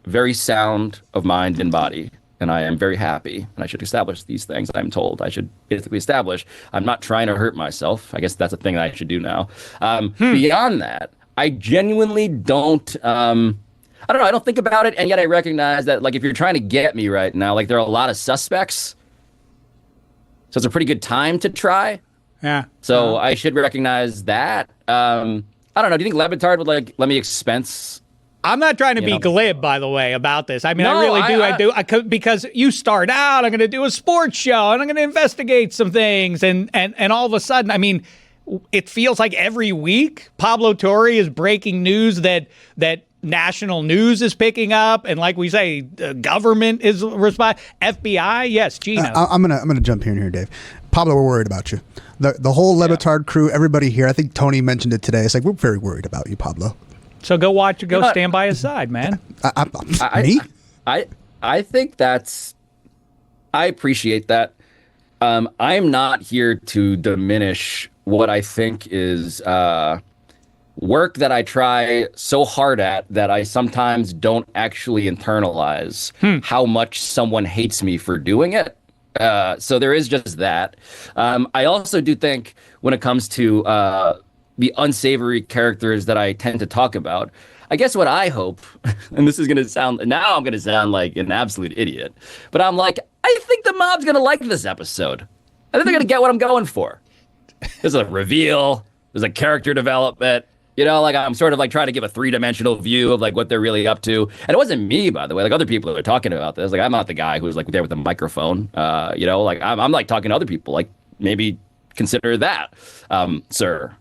[SPEAKER 5] very sound of mind and body, and I am very happy, and I should establish these things, I'm told I should basically establish, I'm not trying to hurt myself. I guess that's a thing that I should do now. Beyond that, I genuinely don't, I don't know, I don't think about it, and yet I recognize that, like, if you're trying to get me right now, like, there are a lot of suspects, so it's a pretty good time to try.
[SPEAKER 1] Yeah.
[SPEAKER 5] So I should recognize that. I don't know, do you think Le Batard would, like, let me expense?
[SPEAKER 1] I'm not trying to be glib, by the way, about this. I mean, no, I do, because you start out, I'm going to do a sports show, and I'm going to investigate some things, and all of a sudden, I mean, it feels like every week Pablo Torre is breaking news that national news is picking up, and like we say, the government is responding. FBI, yes, Gino.
[SPEAKER 4] I'm gonna jump here, Dave. Pablo, we're worried about you. The whole Le Batard crew, everybody here. I think Tony mentioned it today. It's like we're very worried about you, Pablo.
[SPEAKER 1] So go stand by his side, man.
[SPEAKER 4] Me?
[SPEAKER 5] I think I appreciate that. I'm not here to diminish what I think is work that I try so hard at that I sometimes don't actually internalize how much someone hates me for doing it. So there is just that. I also do think when it comes to the unsavory characters that I tend to talk about, I guess what I hope, and this is going to sound, now I'm going to sound like an absolute idiot, but I'm like, I think the mob's going to like this episode. I think they're going to get what I'm going for. There's a reveal. There's a character development. You know, like I'm sort of like trying to give a three-dimensional view of like what they're really up to. And it wasn't me, by the way. Like other people are talking about this. Like I'm not the guy who's like there with the microphone. You know, like I'm like talking to other people. Like maybe consider that, sir.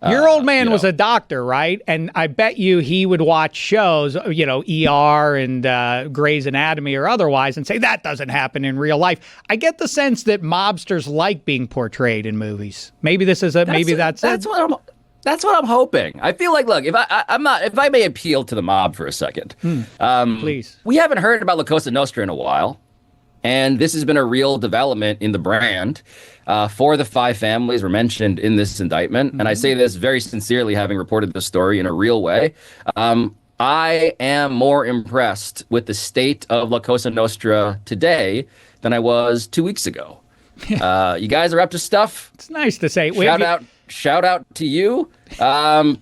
[SPEAKER 1] Your old man was a doctor, right? And I bet you he would watch shows, you know, ER and Grey's Anatomy or otherwise and say, that doesn't happen in real life. I get the sense that mobsters like being portrayed in movies. Maybe this is
[SPEAKER 5] That's what I'm hoping. I feel like, look, if I may appeal to the mob for a second.
[SPEAKER 1] Please.
[SPEAKER 5] We haven't heard about La Cosa Nostra in a while. And this has been a real development in the brand. 4 of the 5 families were mentioned in this indictment. And I say this very sincerely, having reported the story in a real way. I am more impressed with the state of La Cosa Nostra today than I was 2 weeks ago. You guys are up to stuff.
[SPEAKER 1] It's nice to say.
[SPEAKER 5] Shout out to you.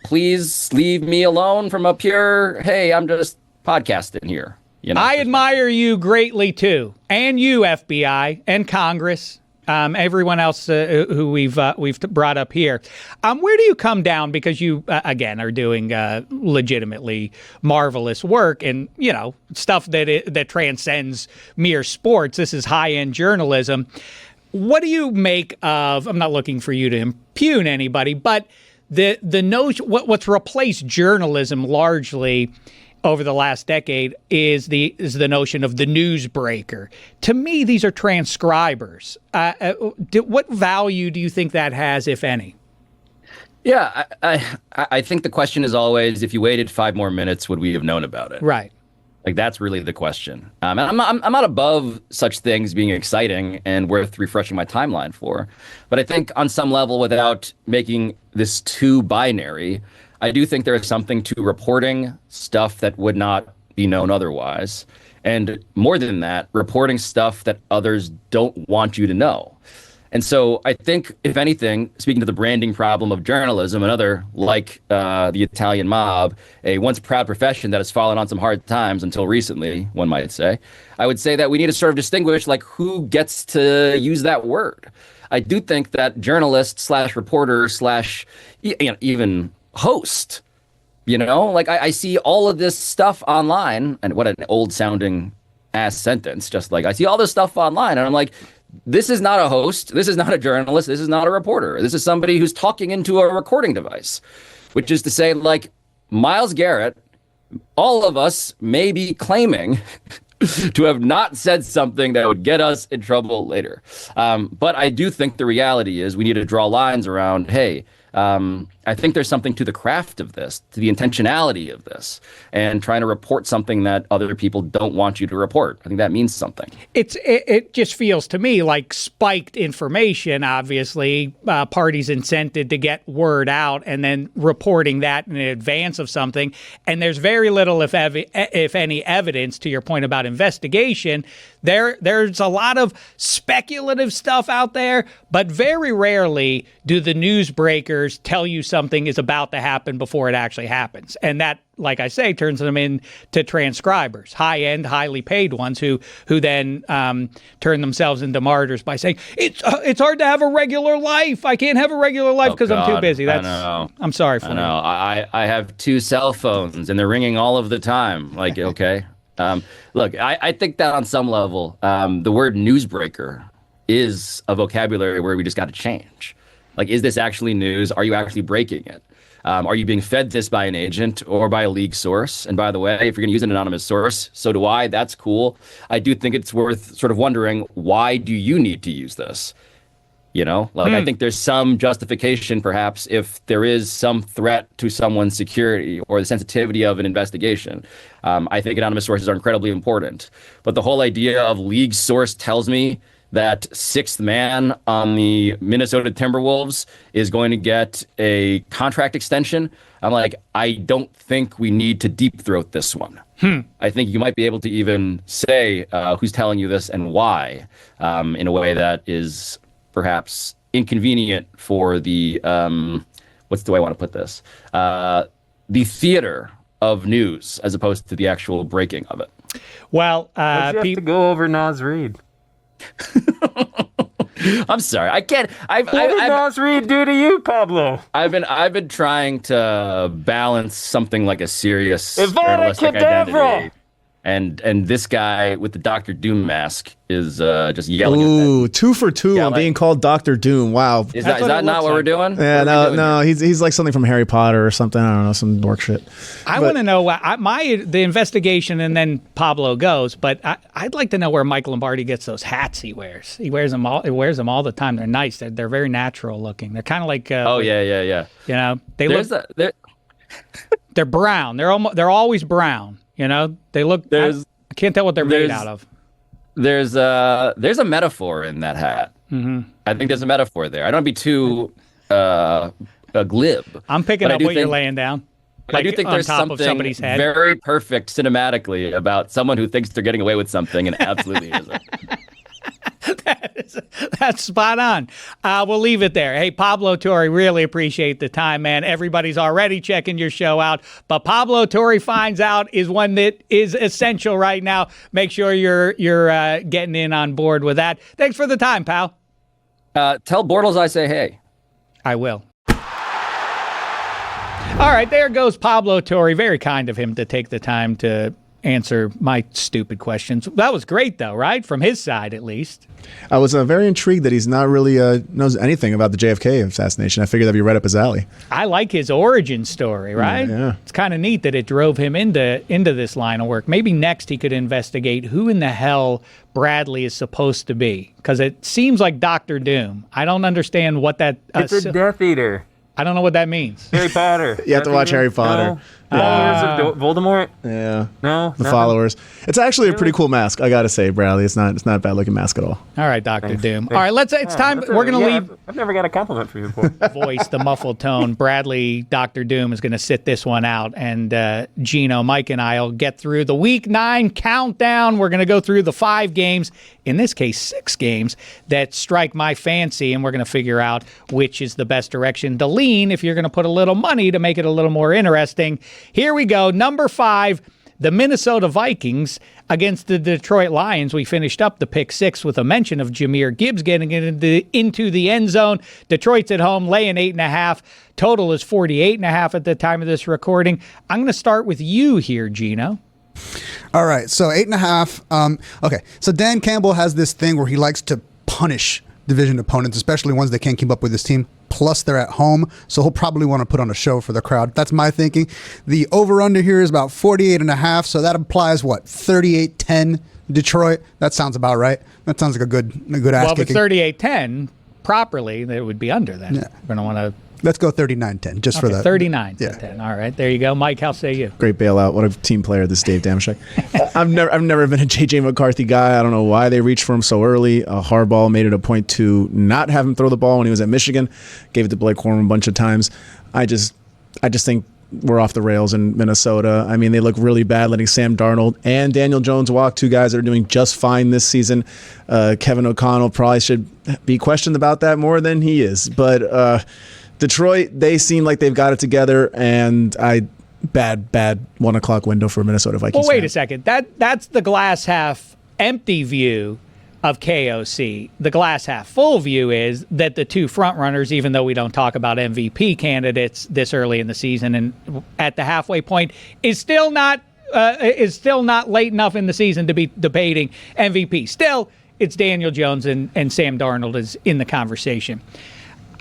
[SPEAKER 5] Please leave me alone from a pure, hey, I'm just podcasting here. You know,
[SPEAKER 1] I admire you greatly, too. And you, FBI, and Congress. Everyone else who we've brought up here. Where do you come down? Because you, again, are doing legitimately marvelous work and, you know, stuff that transcends mere sports. This is high-end journalism. What do you make of, I'm not looking for you to impugn anybody, but the notion, what's replaced journalism largely over the last decade is the notion of the newsbreaker. To me, these are transcribers. What value do you think that has, if any?
[SPEAKER 5] Yeah, I think the question is always, if you waited 5 more minutes, would we have known about it?
[SPEAKER 1] Right.
[SPEAKER 5] Like, that's really the question. And I'm not above such things being exciting and worth refreshing my timeline for. But I think on some level, without making this too binary, I do think there is something to reporting stuff that would not be known otherwise. And more than that, reporting stuff that others don't want you to know. And so I think, if anything, speaking to the branding problem of journalism, another, like the Italian mob, a once proud profession that has fallen on some hard times until recently, one might say, I would say that we need to sort of distinguish like who gets to use that word. I do think that journalist / reporter / even host, you know, like I see all of this stuff online, and what an old sounding ass sentence, just like I see all this stuff online and I'm like, this is not a host, this is not a journalist, this is not a reporter, this is somebody who's talking into a recording device, which is to say, like, Myles Garrett, all of us may be claiming to have not said something that would get us in trouble later. But I do think the reality is we need to draw lines around, hey, I think there's something to the craft of this, to the intentionality of this, and trying to report something that other people don't want you to report. I think that means something.
[SPEAKER 1] It just feels to me like spiked information, obviously, parties incented to get word out and then reporting that in advance of something. And there's very little, if any, evidence, to your point about investigation. There's a lot of speculative stuff out there, but very rarely do the newsbreakers tell you something is about to happen before it actually happens. And that, like I say, turns them into transcribers, high-end, highly paid ones who then turn themselves into martyrs by saying, it's hard to have a regular life. I can't have a regular life because I'm too busy.
[SPEAKER 5] I know.
[SPEAKER 1] I'm sorry for
[SPEAKER 5] I know. I have 2 cell phones and they're ringing all of the time. Like, okay. Look, I think that on some level, the word newsbreaker is a vocabulary where we just got to change. Like, is this actually news? Are you actually breaking it? Are you being fed this by an agent or by a league source? And by the way, if you're going to use an anonymous source, so do I. That's cool. I do think it's worth sort of wondering, why do you need to use this? You know, like, I think there's some justification, perhaps, if there is some threat to someone's security or the sensitivity of an investigation. I think anonymous sources are incredibly important. But the whole idea of league source tells me that sixth man on the Minnesota Timberwolves is going to get a contract extension. I'm like, I don't think we need to deep throat this one. I think you might be able to even say who's telling you this and why, in a way that is perhaps inconvenient for the, what's the way I want to put this? The theater of news as opposed to the actual breaking of it.
[SPEAKER 1] Well,
[SPEAKER 3] you have to go over Nas Reed.
[SPEAKER 5] I'm sorry, I can't.
[SPEAKER 3] What did Nas Reed do to you, Pablo?
[SPEAKER 5] I've been trying to balance something like a serious
[SPEAKER 3] Ivana
[SPEAKER 5] journalistic
[SPEAKER 3] Kedavra!
[SPEAKER 5] identity, and this guy with the Dr. Doom mask is just yelling.
[SPEAKER 2] Ooh,
[SPEAKER 5] at
[SPEAKER 2] 2 for 2
[SPEAKER 5] Yeah,
[SPEAKER 2] on
[SPEAKER 5] like-
[SPEAKER 2] being called Dr. Doom. Wow.
[SPEAKER 5] Is
[SPEAKER 1] That's
[SPEAKER 5] that
[SPEAKER 1] what it
[SPEAKER 5] not
[SPEAKER 1] looks
[SPEAKER 5] what we're
[SPEAKER 1] like.
[SPEAKER 5] doing?
[SPEAKER 2] Yeah,
[SPEAKER 5] What are we
[SPEAKER 2] no,
[SPEAKER 5] doing here?
[SPEAKER 2] he's like something from Harry Potter or something. I don't know, some dork shit.
[SPEAKER 1] I want to know the investigation, and then Pablo goes. But I'd like to know where Mike Lombardi gets those hats he wears. He wears them all the time. They're nice. They're very natural looking. They're kind of like
[SPEAKER 5] Oh yeah.
[SPEAKER 1] You know, they
[SPEAKER 5] There's
[SPEAKER 1] look.
[SPEAKER 5] there,
[SPEAKER 1] They're brown. They're always brown. You know, they look. I can't tell what they're made out of.
[SPEAKER 5] there's a metaphor in that hat. Mm-hmm. I think there's a metaphor there. I don't want to be too glib.
[SPEAKER 1] I'm picking
[SPEAKER 5] but I
[SPEAKER 1] up
[SPEAKER 5] do
[SPEAKER 1] what you're
[SPEAKER 5] think-
[SPEAKER 1] laying down.
[SPEAKER 5] I do think
[SPEAKER 1] on
[SPEAKER 5] there's
[SPEAKER 1] top of
[SPEAKER 5] something
[SPEAKER 1] somebody's head.
[SPEAKER 5] very perfect cinematically about someone who thinks they're getting away with something and absolutely isn't.
[SPEAKER 1] That's spot on. We'll leave it there. Hey, Pablo Torre, really appreciate the time, man. Everybody's already checking your show out, but Pablo Torre finds out is one that is essential right now. Make sure you're getting in on board with that. Thanks for the time, pal.
[SPEAKER 5] Tell Bortles I say hey.
[SPEAKER 1] I will. All right, there goes Pablo Torre. Very kind of him to take the time to answer my stupid questions. That was great, though, right? From his side, at least.
[SPEAKER 2] I was very intrigued that he's not really knows anything about the JFK assassination. I figured that'd be right up his alley.
[SPEAKER 1] I like his origin story, right?
[SPEAKER 2] Yeah.
[SPEAKER 1] It's kind of neat that it drove him into this line of work. Maybe next he could investigate who in the hell Bradley is supposed to be, because it seems like Dr. Doom. I don't understand what that...
[SPEAKER 3] It's a Death Eater.
[SPEAKER 1] I don't know what that means.
[SPEAKER 3] Harry Potter.
[SPEAKER 2] You have to watch Harry Potter.
[SPEAKER 3] No. Followers of Voldemort?
[SPEAKER 2] Yeah.
[SPEAKER 3] No.
[SPEAKER 2] The
[SPEAKER 3] nothing?
[SPEAKER 2] followers. It's actually a pretty cool mask, I gotta say, Bradley. It's not a bad looking mask at all.
[SPEAKER 1] All right, Dr. Doom.
[SPEAKER 3] Thanks.
[SPEAKER 1] All right, it's time.
[SPEAKER 3] That's
[SPEAKER 1] We're going to leave.
[SPEAKER 3] I've never got a compliment from you before.
[SPEAKER 1] Voice, the muffled tone. Bradley, Dr. Doom is going to sit this one out, and Gino, Mike, and I will get through the Week 9 countdown. We're going to go through the 5 games, in this case 6 games, that strike my fancy, and we're going to figure out which is the best direction to lean if you're going to put a little money to make it a little more interesting. Here we go. Number 5. The Minnesota Vikings against the Detroit Lions. We finished up the pick 6 with a mention of Jahmyr Gibbs getting into the end zone. Detroit's at home, laying 8.5. Total is 48.5 at the time of this recording. I'm going to start with you here, Gino.
[SPEAKER 4] All right, so 8.5. Okay, so Dan Campbell has this thing where he likes to punish division opponents, especially ones that can't keep up with his team. Plus, they're at home, so he'll probably want to put on a show for the crowd. That's my thinking. The over-under here is about 48.5, so that implies, what, 38-10 Detroit? That sounds about right. That sounds like a good ass
[SPEAKER 1] Well, if it's
[SPEAKER 4] kicking.
[SPEAKER 1] 38-10 properly, it would be under that.
[SPEAKER 4] Yeah.
[SPEAKER 1] We're going to want to...
[SPEAKER 4] Let's go 39-10, just for that.
[SPEAKER 1] 39
[SPEAKER 4] Yeah.
[SPEAKER 1] 10. All right, there you go. Mike, how say you?
[SPEAKER 2] Great bailout. What a team player this Dave Dameshek. I've never been a JJ McCarthy guy. I don't know why they reached for him so early. Harbaugh made it a point to not have him throw the ball when he was at Michigan. Gave it to Blake Corum a bunch of times. I just think we're off the rails in Minnesota. I mean, they look really bad letting Sam Darnold and Daniel Jones walk, 2 guys that are doing just fine this season. Kevin O'Connell probably should be questioned about that more than he is. But Detroit, they seem like they've got it together, and bad 1 o'clock window for Minnesota Vikings.
[SPEAKER 1] Well, wait
[SPEAKER 2] fan.
[SPEAKER 1] a second. That's the glass half empty view of KOC. The glass half full view is that the 2 front runners, even though we don't talk about MVP candidates this early in the season and at the halfway point, is still not late enough in the season to be debating MVP. Still, it's Daniel Jones and Sam Darnold is in the conversation.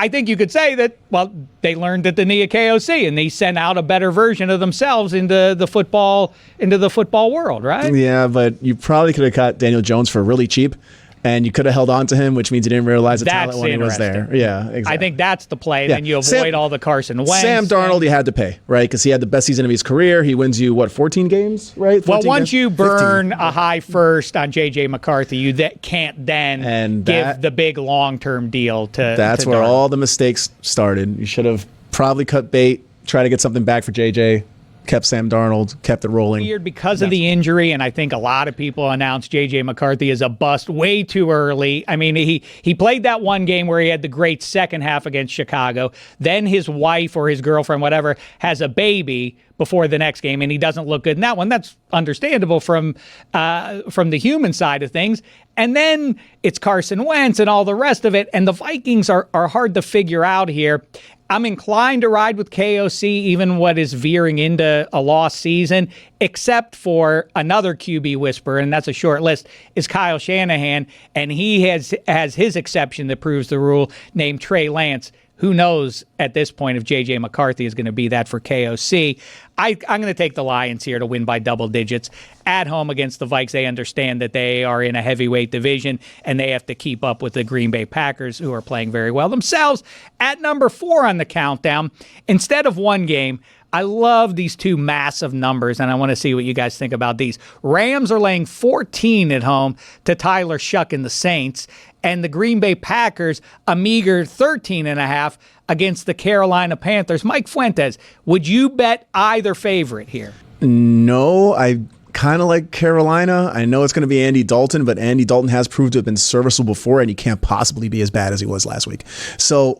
[SPEAKER 1] I think you could say that, well, they learned at the knee of KOC and they sent out a better version of themselves into the football world, right?
[SPEAKER 2] Yeah, but you probably could have caught Daniel Jones for really cheap. And you could have held on to him, which means you didn't realize the talent when he was there. Yeah, exactly.
[SPEAKER 1] I think that's the play. Yeah. Then you avoid all the Carson Wentz.
[SPEAKER 2] Sam Darnold, you had to pay, right? Because he had the best season of his career. He wins you, 14 games, right?
[SPEAKER 1] Well, once you burn 15. A high first on J.J. McCarthy, you can't then give the big long-term deal to
[SPEAKER 2] That's where
[SPEAKER 1] Darnold.
[SPEAKER 2] all the mistakes started. You should have probably cut bait, try to get something back for J.J., kept Sam Darnold, kept it rolling.
[SPEAKER 1] Weird because of the injury, and I think a lot of people announced J.J. McCarthy as a bust way too early. I mean, he played that one game where he had the great second half against Chicago. Then his wife or his girlfriend, whatever, has a baby before the next game, and he doesn't look good in that one. That's understandable from the human side of things. And then it's Carson Wentz and all the rest of it, and the Vikings are hard to figure out here. I'm inclined to ride with KOC, even what is veering into a lost season, except for another QB whisperer, and that's a short list, is Kyle Shanahan, and he has his exception that proves the rule, named Trey Lance. Who knows at this point if J.J. McCarthy is going to be that for KOC. I'm going to take the Lions here to win by double digits. At home against the Vikes, they understand that they are in a heavyweight division, and they have to keep up with the Green Bay Packers, who are playing very well themselves. At number 4 on the countdown, instead of one game, I love these two massive numbers, and I want to see what you guys think about these. Rams are laying 14 at home to Tyler Shuck and the Saints, and the Green Bay Packers a meager 13.5 against the Carolina Panthers. Mike Fuentes, would you bet either favorite here?
[SPEAKER 2] No, I kind of like Carolina. I know it's going to be Andy Dalton, but Andy Dalton has proved to have been serviceable before, and he can't possibly be as bad as he was last week. So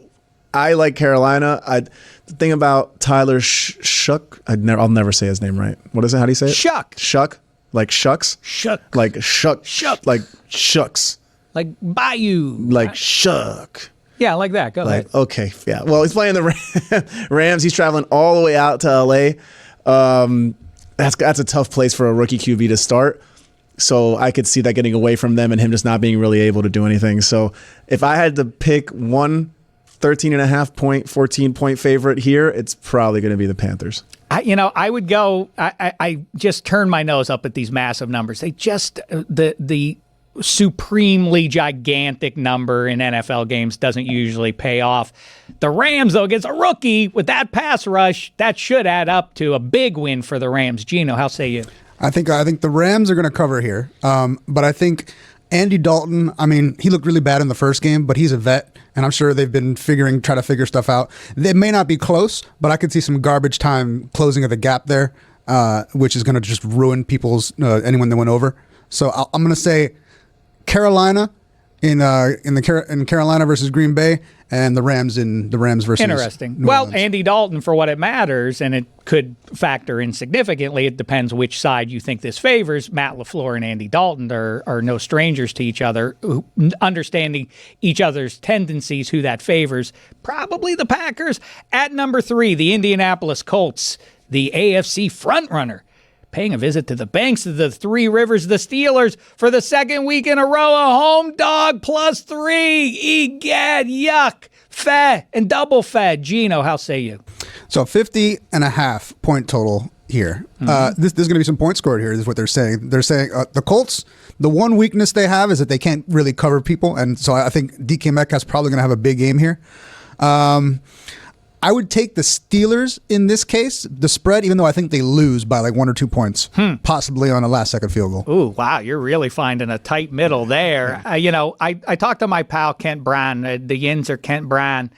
[SPEAKER 2] I like Carolina. The thing about Tyler Shuck, I'll never say his name right. What is it? How do you say it?
[SPEAKER 1] Shuck.
[SPEAKER 2] Shuck? Like shucks?
[SPEAKER 1] Shuck.
[SPEAKER 2] Like shuck.
[SPEAKER 1] Shuck.
[SPEAKER 2] Like shucks.
[SPEAKER 1] Like Bayou.
[SPEAKER 2] Like shuck.
[SPEAKER 1] Yeah, like that. Go ahead.
[SPEAKER 2] Okay, yeah. Well, he's playing the Rams. He's traveling all the way out to L.A. That's a tough place for a rookie QB to start. So I could see that getting away from them and him just not being really able to do anything. So if I had to pick one 13.5 point, 14-point favorite here, it's probably going to be the Panthers.
[SPEAKER 1] I would go. I just turn my nose up at these massive numbers. They just the supremely gigantic number in NFL games doesn't usually pay off. The Rams, though, against a rookie with that pass rush, that should add up to a big win for the Rams. Gino, how say you?
[SPEAKER 4] I think the Rams are going to cover here, but I think Andy Dalton, I mean, he looked really bad in the first game, but he's a vet, and I'm sure they've been trying to figure stuff out. They may not be close, but I could see some garbage time closing of the gap there, which is going to just ruin anyone that went over. So I'm going to say Carolina in Carolina versus Green Bay, and the Rams versus
[SPEAKER 1] Interesting.
[SPEAKER 4] New
[SPEAKER 1] Well,
[SPEAKER 4] Orleans.
[SPEAKER 1] Andy Dalton, for what it matters, and it could factor in significantly. It depends which side you think this favors. Matt LaFleur and Andy Dalton are no strangers to each other, understanding each other's tendencies, who that favors. Probably the Packers. At number 3, the Indianapolis Colts, the AFC frontrunner, paying a visit to the banks of the Three Rivers, the Steelers, for the second week in a row, a home dog +3. Egad, yuck, fed, and double fed. Gino, how say you?
[SPEAKER 4] So 50.5 point total here. There's going to be some points scored here, is what they're saying. They're saying the Colts, the one weakness they have is that they can't really cover people, and so I think DK Metcalf's probably going to have a big game here. I would take the Steelers in this case, the spread, even though I think they lose by like 1 or 2 points, possibly on a last-second field goal.
[SPEAKER 1] Ooh, wow, you're really finding a tight middle there. I talked to my pal Kent Brown, the Yinzer Kent Brown,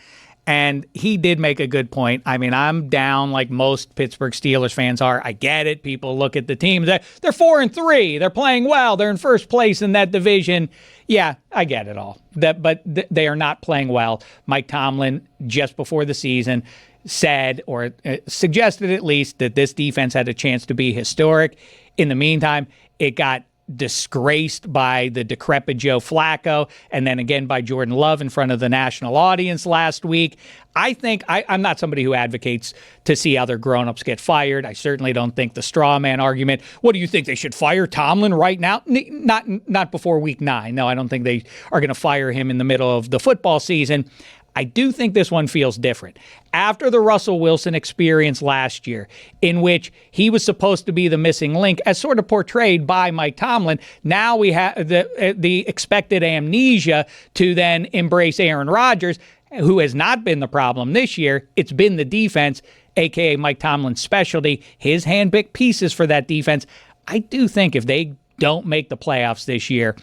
[SPEAKER 1] and he did make a good point. I mean, I'm down like most Pittsburgh Steelers fans are. I get it. People look at the team. They're 4-3. They're playing well. They're in first place in that division. Yeah, I get it all. But they are not playing well. Mike Tomlin, just before the season, said, or suggested at least, that this defense had a chance to be historic. In the meantime, it got disgraced by the decrepit Joe Flacco, and then again by Jordan Love in front of the national audience last week. I think I'm not somebody who advocates to see other grown-ups get fired. I certainly don't think the straw man argument, what do you think, they should fire Tomlin right now? Not before week 9. No, I don't think they are going to fire him in the middle of the football season. I do think this one feels different. After the Russell Wilson experience last year, in which he was supposed to be the missing link, as sort of portrayed by Mike Tomlin, now we have the expected amnesia to then embrace Aaron Rodgers, who has not been the problem this year. It's been the defense, a.k.a. Mike Tomlin's specialty, his hand-picked pieces for that defense. I do think if they don't make the playoffs this year,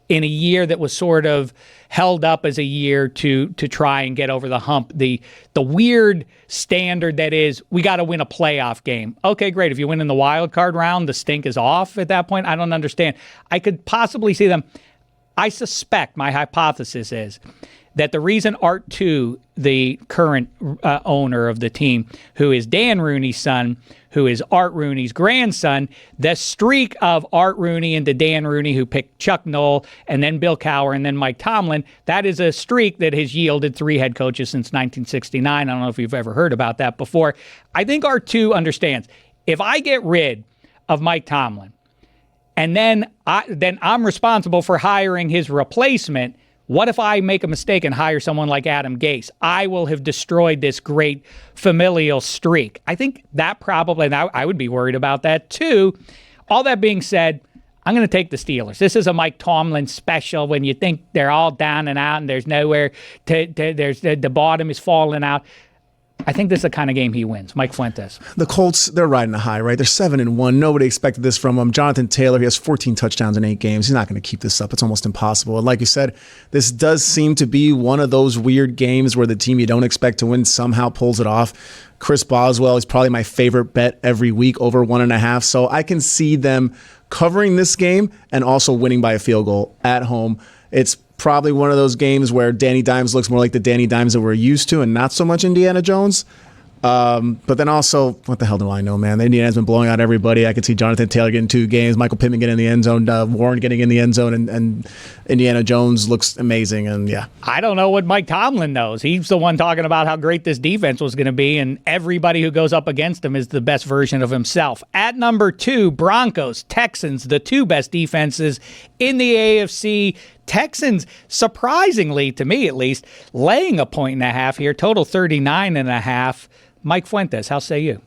[SPEAKER 1] in a year that was sort of held up as a year to try and get over the hump, the weird standard that is, we got to win a playoff game. Okay, great. If you win in the wild card round, the stink is off at that point. I don't understand. I could possibly see them. I suspect, my hypothesis is, that the reason Art 2, the current owner of the team, who is Dan Rooney's son, who is Art Rooney's grandson, the streak of Art Rooney into Dan Rooney, who picked Chuck Noll, and then Bill Cowher, and then Mike Tomlin, that is a streak that has yielded 3 head coaches since 1969. I don't know if you've ever heard about that before. I think Art 2 understands, if I get rid of Mike Tomlin, and then I'm responsible for hiring his replacement, what if I make a mistake and hire someone like Adam Gase? I will have destroyed this great familial streak. I think that probably, and I would be worried about that too. All that being said, I'm going to take the Steelers. This is a Mike Tomlin special when you think they're all down and out and there's nowhere the bottom is falling out. I think this is the kind of game he wins. Mike Fuentes.
[SPEAKER 2] The Colts, they're riding a high, right? They're 7-1. Nobody expected this from them. Jonathan Taylor, he has 14 touchdowns in 8 games. He's not going to keep this up. It's almost impossible. And like you said, this does seem to be one of those weird games where the team you don't expect to win somehow pulls it off. Chris Boswell is probably my favorite bet every week, over 1.5. So I can see them covering this game and also winning by a field goal at home. It's probably one of those games where Danny Dimes looks more like the Danny Dimes that we're used to and not so much Indiana Jones. But then also, what the hell do I know, man? The Indiana's been blowing out everybody. I could see Jonathan Taylor getting 2 games, Michael Pittman getting in the end zone, Warren getting in the end zone, and Indiana Jones looks amazing. And yeah,
[SPEAKER 1] I don't know what Mike Tomlin knows. He's the one talking about how great this defense was going to be, and everybody who goes up against him is the best version of himself. At number 2, Broncos, Texans, the 2 best defenses in the AFC. Texans, surprisingly, to me at least, laying a 1.5 here, total 39.5. Mike Fuentes, how say you?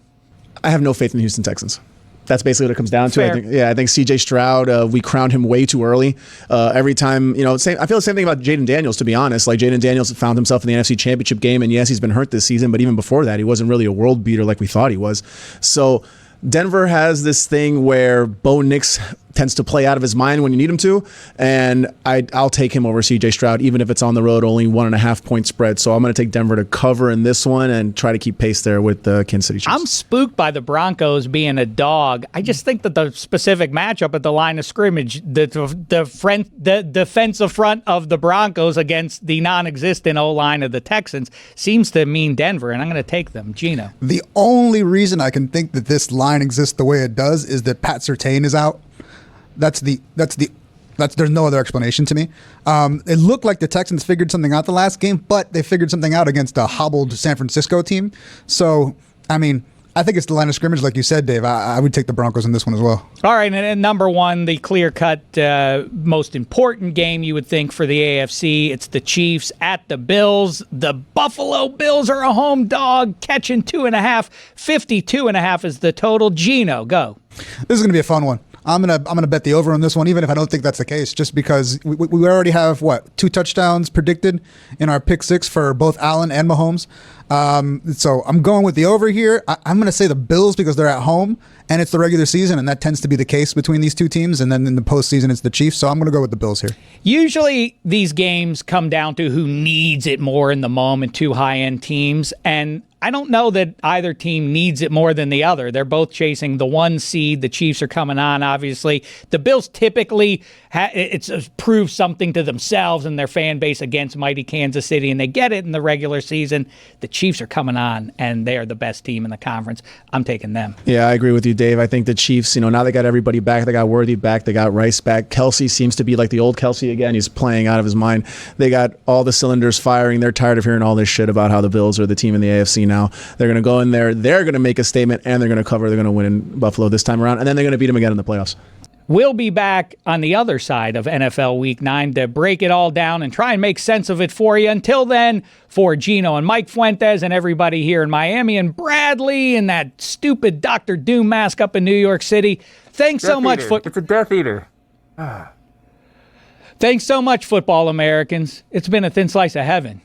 [SPEAKER 2] I have no faith in the Houston Texans. That's basically what it comes down to.
[SPEAKER 1] Fair.
[SPEAKER 2] I think C.J. Stroud, we crowned him way too early. Every time, I feel the same thing about Jaden Daniels, to be honest. Like, Jaden Daniels found himself in the NFC Championship game, and yes, he's been hurt this season, but even before that, he wasn't really a world beater like we thought he was. So Denver has this thing where Bo Nix tends to play out of his mind when you need him to, and I'll take him over C.J. Stroud, even if it's on the road, only 1.5 point spread. So I'm going to take Denver to cover in this one and try to keep pace there with the Kansas City Chiefs.
[SPEAKER 1] I'm spooked by the Broncos being a dog. I just think that the specific matchup at the line of scrimmage, the defensive front of the Broncos against the non-existent O-line of the Texans seems to mean Denver, and I'm going to take them. Gino.
[SPEAKER 4] The only reason I can think that this line exists the way it does is that Pat Surtain is out. There's no other explanation to me. It looked like the Texans figured something out the last game, but they figured something out against a hobbled San Francisco team. So, I think it's the line of scrimmage, like you said, Dave. I would take the Broncos in this one as well.
[SPEAKER 1] All right, and at number 1, the clear-cut most important game you would think for the AFC. It's the Chiefs at the Bills. The Buffalo Bills are a home dog, catching 2.5. 52.5 is the total. Gino, go.
[SPEAKER 4] This is going to be a fun one. I'm gonna bet the over on this one, even if I don't think that's the case, just because we already have 2 touchdowns predicted in our pick 6 for both Allen and Mahomes. So I'm going with the over here. I'm gonna say the Bills because they're at home and it's the regular season, and that tends to be the case between these 2 teams. And then in the postseason, it's the Chiefs. So I'm gonna go with the Bills here.
[SPEAKER 1] Usually these games come down to who needs it more in the moment, 2 high-end teams, and I don't know that either team needs it more than the other. They're both chasing the 1 seed. The Chiefs are coming on, obviously. The Bills typically it's proved something to themselves and their fan base against mighty Kansas City, and they get it in the regular season. The Chiefs are coming on, and they are the best team in the conference. I'm taking them.
[SPEAKER 2] Yeah, I agree with you, Dave. I think the Chiefs, now they got everybody back. They got Worthy back. They got Rice back. Kelsey seems to be like the old Kelsey again. He's playing out of his mind. They got all the cylinders firing. They're tired of hearing all this shit about how the Bills are the team in the AFC now. They're going to go in there. They're going to make a statement, and they're going to cover. They're going to win in Buffalo this time around, and then they're going to beat them again in the playoffs.
[SPEAKER 1] We'll be back on the other side of NFL Week 9 to break it all down and try and make sense of it for you. Until then, for Gino and Mike Fuentes and everybody here in Miami and Bradley and that stupid Dr. Doom mask up in New York City, thanks so much.
[SPEAKER 3] It's a Death Eater.
[SPEAKER 1] Thanks so much, football Americans. It's been a thin slice of heaven.